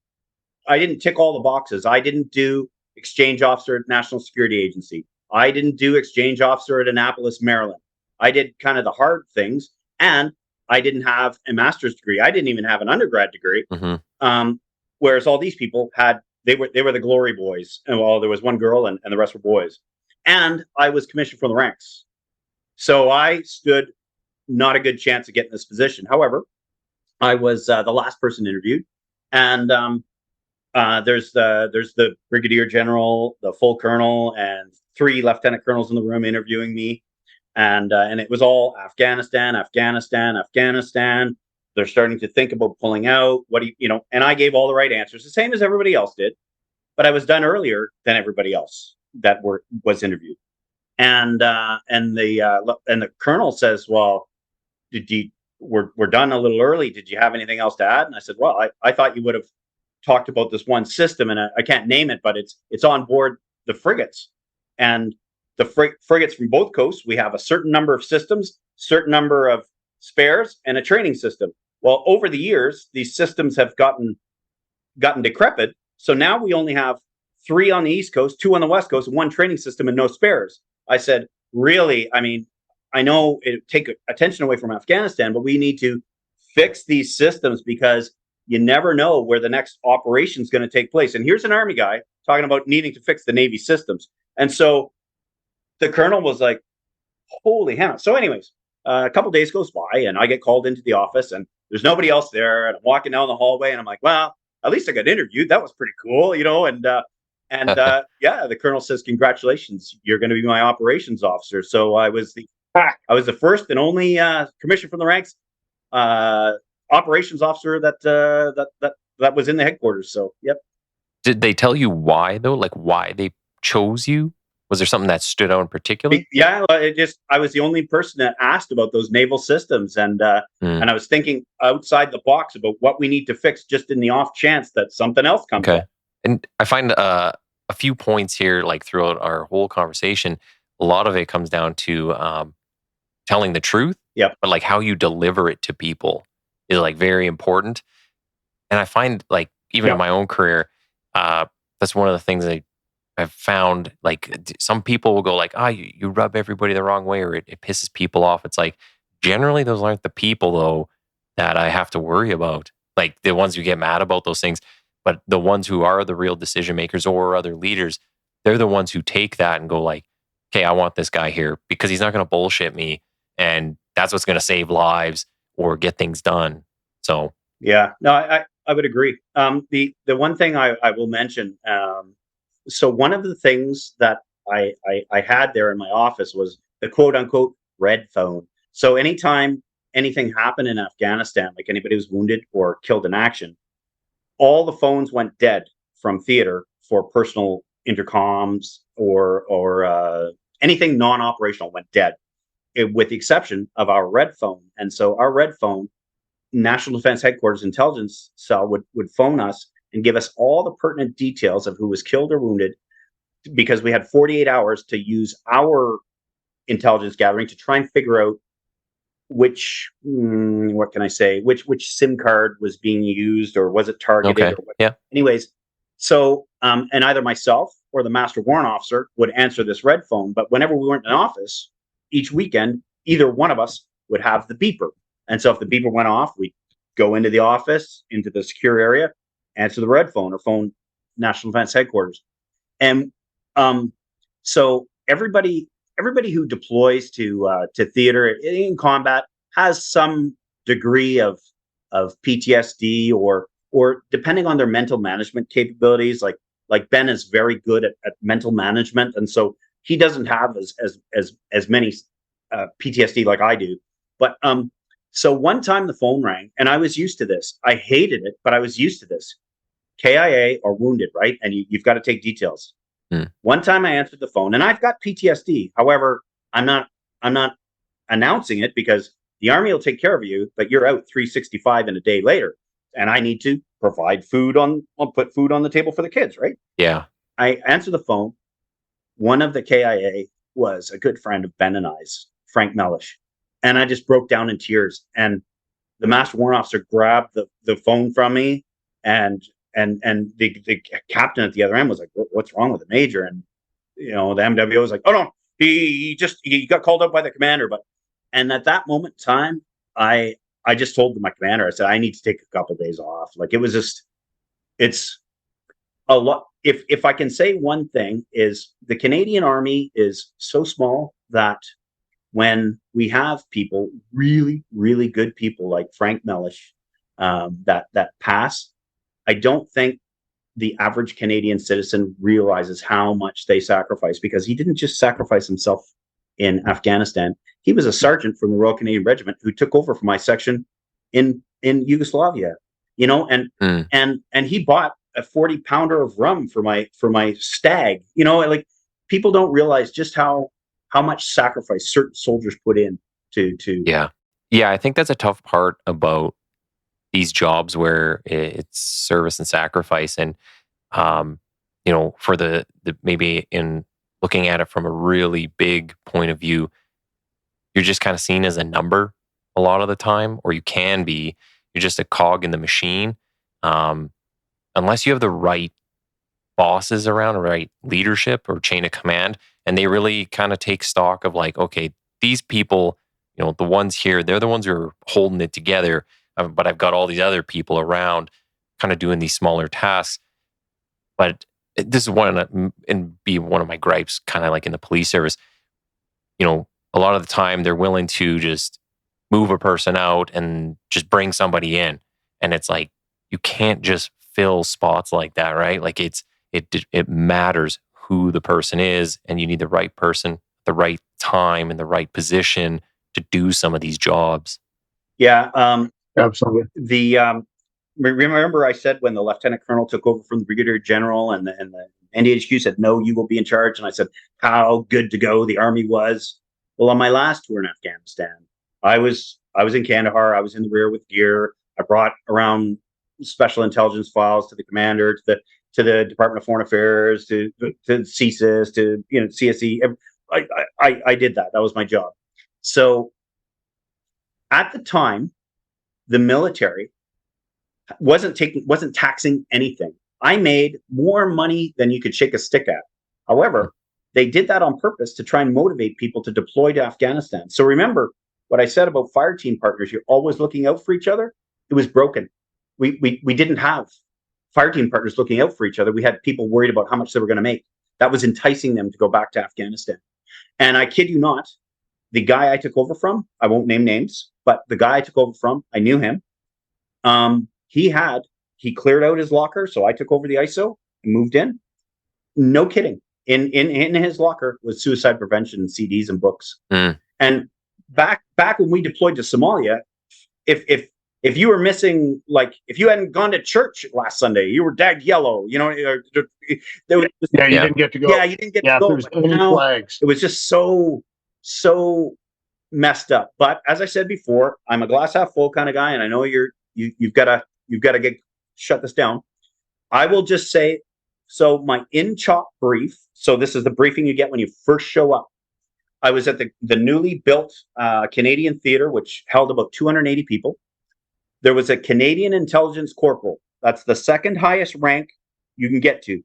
B: tick all the boxes. I didn't do exchange officer at National Security Agency. I didn't do exchange officer at Annapolis, Maryland. I did kind of the hard things, and I didn't have a master's degree. I didn't even have an undergrad degree.
D: Mm-hmm.
B: Whereas all these people they were the glory boys. And well, there was one girl and the rest were boys. And I was commissioned from the ranks. So I stood not a good chance of getting this position. However, I was the last person interviewed. And there's the brigadier general, the full colonel, and 3 lieutenant colonels in the room interviewing me. And it was all Afghanistan. They're starting to think about pulling out. And I gave all the right answers, the same as everybody else did, but I was done earlier than everybody else that was interviewed. And the colonel says, "Well, we're done a little early. Did you have anything else to add?" And I said, "Well, I thought you would have talked about this one system, and I can't name it, but it's on board the frigates, and the frigates from both coasts. We have a certain number of systems, certain number of spares, and a training system. Well, over the years, these systems have gotten decrepit. So now we only have 3 on the East Coast, 2 on the West Coast, 1 training system, and no spares." I said, "Really? I mean, I know it take attention away from Afghanistan, but we need to fix these systems because you never know where the next operation is going to take place." And here's an Army guy talking about needing to fix the Navy systems. And so the colonel was like, "Holy hell." So anyways, a couple days goes by and I get called into the office and there's nobody else there. And I'm walking down the hallway and I'm like, well, at least I got interviewed. That was pretty cool, and the colonel says, "Congratulations, you're going to be my operations officer." So I was the first and only commissioned from the ranks operations officer that was in the headquarters. So, yep.
D: Did they tell you why though? Like why they chose you? Was there something that stood out in particular?
B: Yeah, I was the only person that asked about those naval systems, and I was thinking outside the box about what we need to fix, just in the off chance that something else comes up.
D: And I find a few points here, like throughout our whole conversation, a lot of it comes down to telling the truth.
B: Yep.
D: But like how you deliver it to people is like very important. And I find like even in my own career, that's one of the things I've found. Like some people will go like, you rub everybody the wrong way, or it pisses people off. It's like generally those aren't the people though that I have to worry about. Like the ones who get mad about those things, but the ones who are the real decision makers or other leaders, they're the ones who take that and go like, okay, I want this guy here because he's not going to bullshit me. And that's what's going to save lives or get things done. So
B: Yeah, no, I would agree. The one thing I will mention, so one of the things that I had there in my office was the quote unquote red phone. So anytime anything happened in Afghanistan, like anybody was wounded or killed in action, all the phones went dead from theater for personal intercoms or anything non-operational went dead, with the exception of our red phone. And so our red phone, National Defense Headquarters Intelligence Cell would phone us and give us all the pertinent details of who was killed or wounded, because we had 48 hours to use our intelligence gathering to try and figure out which what can I say, which SIM card was being used, or was it targeted?
D: okay,
B: Or what.
D: yeah,
B: Anyways, so and either myself or the master warrant officer would answer this red phone. But whenever we weren't in office, each weekend, either one of us would have the beeper. And so if the beeper went off, we'd go into the office, into the secure area, answer the red phone or phone National Defense Headquarters. And so everybody who deploys to theater in combat has some degree of PTSD or depending on their mental management capabilities. Like Ben is very good at mental management, and so he doesn't have as many PTSD like I do. But so one time the phone rang, and I was used to this. I hated it, but I was used to this. KIA or wounded, right? And you've got to take details. One time I answered the phone, and I've got PTSD. However, I'm not announcing it because the Army will take care of you, but you're out 365 and a day later, and I need to provide food put food on the table for the kids, right?
D: yeah,
B: I answered the phone. One of the KIA was a good friend of Ben and I's, Frank Mellish, and I just broke down in tears. And the master warrant officer grabbed the phone from me, and the captain at the other end was like, "What's wrong with the major?" And the MWO was like, "Oh no, he got called up by the commander." And at that moment in time, I just told my commander, I said, "I need to take a couple of days off." Like it's a lot. If I can say one thing, is the Canadian Army is so small that when we have people, really, really good people like Frank Mellish, that pass, I don't think the average Canadian citizen realizes how much they sacrifice, because he didn't just sacrifice himself in Afghanistan. He was a sergeant from the Royal Canadian Regiment who took over from my section in Yugoslavia, and he bought a 40-pounder of rum for my stag. Like, people don't realize just how much sacrifice certain soldiers put in to
D: yeah. I think that's a tough part about these jobs where it's service and sacrifice. And, for the maybe in looking at it from a really big point of view, you're just kind of seen as a number a lot of the time, or you can be. You're just a cog in the machine. Unless you have the right bosses around, or right leadership or chain of command, and they really kind of take stock of like, okay, these people, the ones here, they're the ones who are holding it together. But I've got all these other people around kind of doing these smaller tasks. But this is one of my gripes, kind of like in the police service. A lot of the time they're willing to just move a person out and just bring somebody in. And it's like, you can't just fill spots like that, right? Like it matters who the person is, and you need the right person, the right time, and the right position to do some of these jobs.
B: Yeah.
C: Absolutely.
B: Remember I said when the lieutenant colonel took over from the brigadier general, and the NDHQ said, "No, you will be in charge." And I said, how good to go the Army was. Well, on my last tour in Afghanistan, I was in Kandahar. I was in the rear with gear. I brought around special intelligence files to the commander, to the Department of Foreign Affairs, to CSIS, to CSE. I did that. That was my job. So at the time, the military wasn't taxing anything. I made more money than you could shake a stick at. However, they did that on purpose to try and motivate people to deploy to Afghanistan. So remember, what I said about fire team partners, you're always looking out for each other. It was broken. We didn't have fire team partners looking out for each other. We had people worried about how much they were going to make. That was enticing them to go back to Afghanistan. And I kid you not, the guy I took over from, I won't name names, but the guy I took over from, I knew him. He cleared out his locker, so I took over the ISO and moved in. No kidding. In his locker was suicide prevention and CDs and books. And back when we deployed to Somalia, if you were missing, like if you hadn't gone to church last Sunday, you were dagged yellow. You
C: didn't get to go.
B: Yeah, you didn't get to go.
C: There's any flags.
B: It was just so messed up. But as I said before, I'm a glass half full kind of guy, and I know you've got to shut this down. I will just say, so my in-chop brief. So this is the briefing you get when you first show up. I was at the newly built Canadian theater, which held about 280 people. There was a Canadian intelligence corporal. That's the second highest rank you can get to,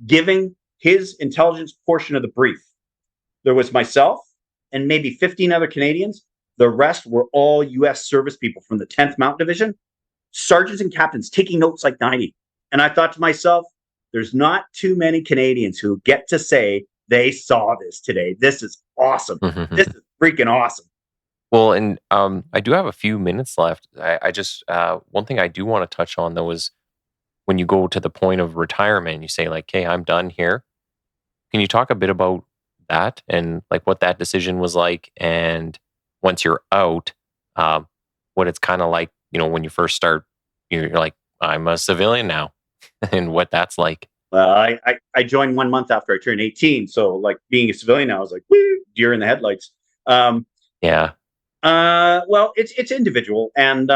B: giving his intelligence portion of the brief. There was myself and maybe 15 other Canadians. The rest were all U.S. service people from the 10th Mountain Division, sergeants and captains taking notes like 90. And I thought to myself, there's not too many Canadians who get to say they saw this today. This is awesome. This is freaking awesome.
D: Well, and I do have a few minutes left. I just one thing I do want to touch on though is when you go to the point of retirement, you say like, "Hey, I'm done here." Can you talk a bit about that and like what that decision was like, and once you're out, what it's kind of like? You know, when you first start, you're like, "I'm a civilian now," and what that's like.
B: Well, I joined 1 month after I turned 18, so like being a civilian now is like woo, deer in the headlights.
D: Yeah.
B: Well, it's individual, and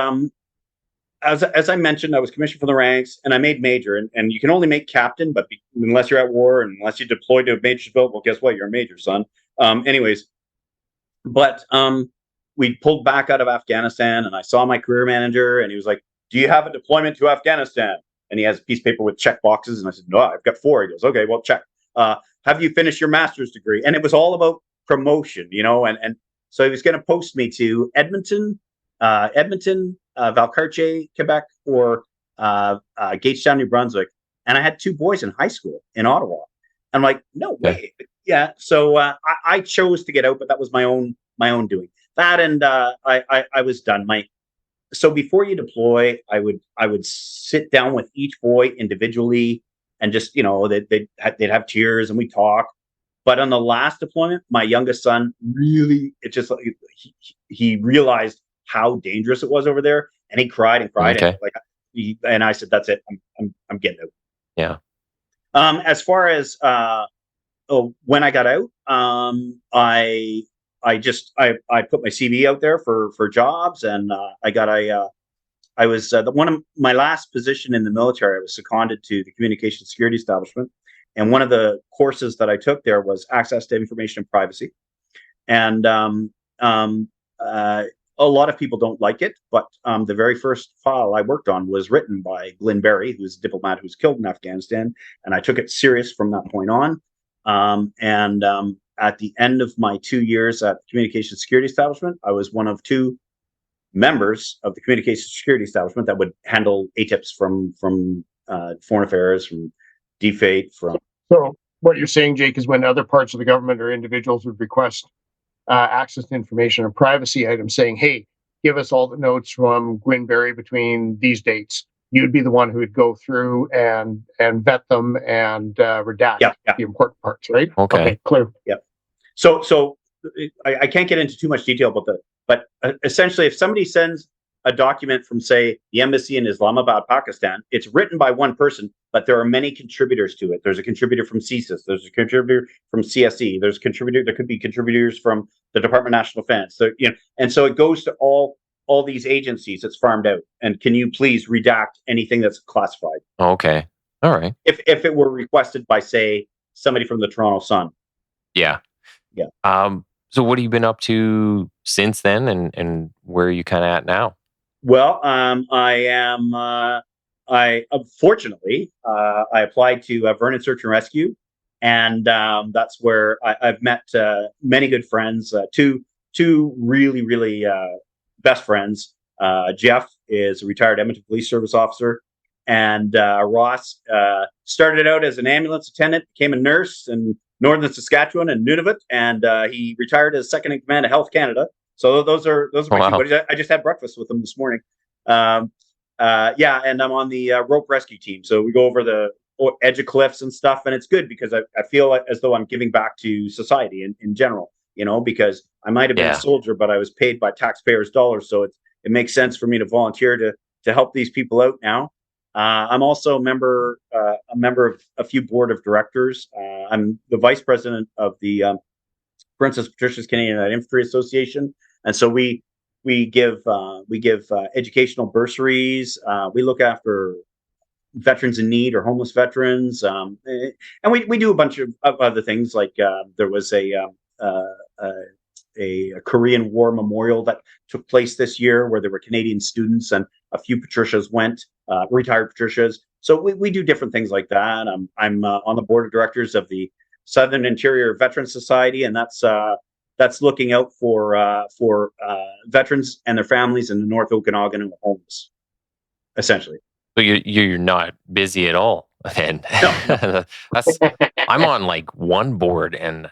B: as I mentioned, I was commissioned from the ranks, and I made major, and you can only make captain, but unless you're at war and unless you deployed to a major's belt, well, guess what? You're a major, son. Anyways, but we pulled back out of Afghanistan, and I saw my career manager, and he was like, "Do you have a deployment to Afghanistan?" And he has a piece of paper with check boxes, and I said, "No, I've got 4." He goes, "Okay, well, check. Have you finished your master's degree?" And it was all about promotion, and so he was going to post me to Edmonton, Valcartier, Quebec, or Gagetown, New Brunswick. And I had 2 boys in high school in Ottawa. I'm like, no way. Yeah. So I chose to get out, but that was my own doing. That, and I was done. So before you deploy, I would sit down with each boy individually and just, they'd have tears and we talk. But on the last deployment, my youngest son really, he realized how dangerous it was over there, and he cried and cried.
D: Okay.
B: And I said, "That's it. I'm getting out."
D: Yeah.
B: As far as when I got out, I put my CV out there for jobs, and I was one of my last position in the military. I was seconded to the communication security establishment. And one of the courses that I took there was access to information and privacy. And a lot of people don't like it, but the very first file I worked on was written by Glyn Berry, who's a diplomat who was killed in Afghanistan. And I took it serious from that point on. At the end of my 2 years at the communication security establishment, I was one of 2 members of the communication security establishment that would handle ATIPs from foreign affairs, from DFATE, from.
C: So what you're saying, Jake, is when other parts of the government or individuals would request access to information or privacy items saying, "Hey, give us all the notes from Gwyn Berry between these dates," you'd be the one who would go through and vet them and redact the important parts, right?
D: Okay,
C: clear.
B: Yeah. So I can't get into too much detail about that, but essentially, if somebody sends a document from, say, the embassy in Islamabad, Pakistan, it's written by one person, but there are many contributors to it. There's a contributor from CSIS. There's a contributor from CSE. There could be contributors from the Department of National Defense. So, and so it goes to all these agencies. It's farmed out. And can you please redact anything that's classified?
D: Okay. All right.
B: If it were requested by, say, somebody from the Toronto Sun.
D: Yeah.
B: Yeah.
D: So what have you been up to since then, and where are you kind of at now?
B: Well, I unfortunately I applied to Vernon Search and Rescue, and that's where I've met many good friends. Two two really, really best friends. Jeff is a retired Edmonton Police Service officer, and Ross started out as an ambulance attendant, became a nurse in northern Saskatchewan and Nunavut, and he retired as second in command of Health Canada. So those are my two buddies. I just had breakfast with them this morning. Yeah, and I'm on the rope rescue team. So we go over the edge of cliffs and stuff, and it's good because I feel as though I'm giving back to society in general. Because I might have been a soldier, but I was paid by taxpayers' dollars, so it makes sense for me to volunteer to help these people out now. I'm also a member of a few board of directors. I'm the vice president of the Princess Patricia's Canadian Light Infantry Association, and so we give educational bursaries. We look after veterans in need or homeless veterans, and we do a bunch of other things. Like there was a Korean War memorial that took place this year where there were Canadian students, and a few Patricias went, retired Patricias. So we do different things like that. I'm on the board of directors of the Southern Interior Veterans Society, and that's looking out for veterans and their families in the North Okanagan and the homeless, essentially.
D: So you're not busy at all, then.
B: No.
D: I'm on like one board, and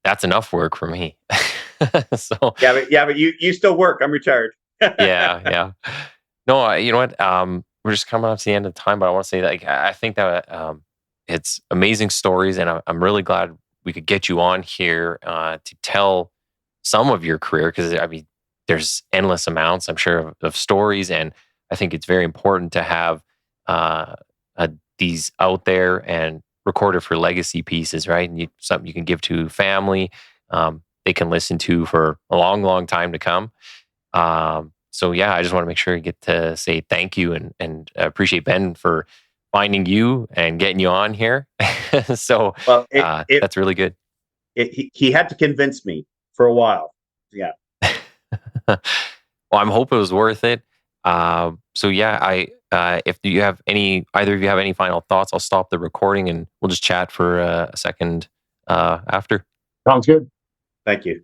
D: that's enough work for me. So
B: but you still work. I'm retired.
D: yeah. No, you know what? We're just coming up to the end of time, but I want to say that I think that it's amazing stories, and I'm really glad we could get you on here to tell some of your career, because there's endless amounts, I'm sure, of stories, and I think it's very important to have these out there and recorded for legacy pieces, right? And something you can give to family, they can listen to for a long, long time to come. So yeah, I just want to make sure you get to say thank you and appreciate Ben for finding you and getting you on here. So that's really good.
B: He had to convince me for a while. Yeah.
D: Well, I'm hoping it was worth it. So yeah, if you have either of you have any final thoughts, I'll stop the recording and we'll just chat for a second after.
C: Sounds good.
B: Thank you.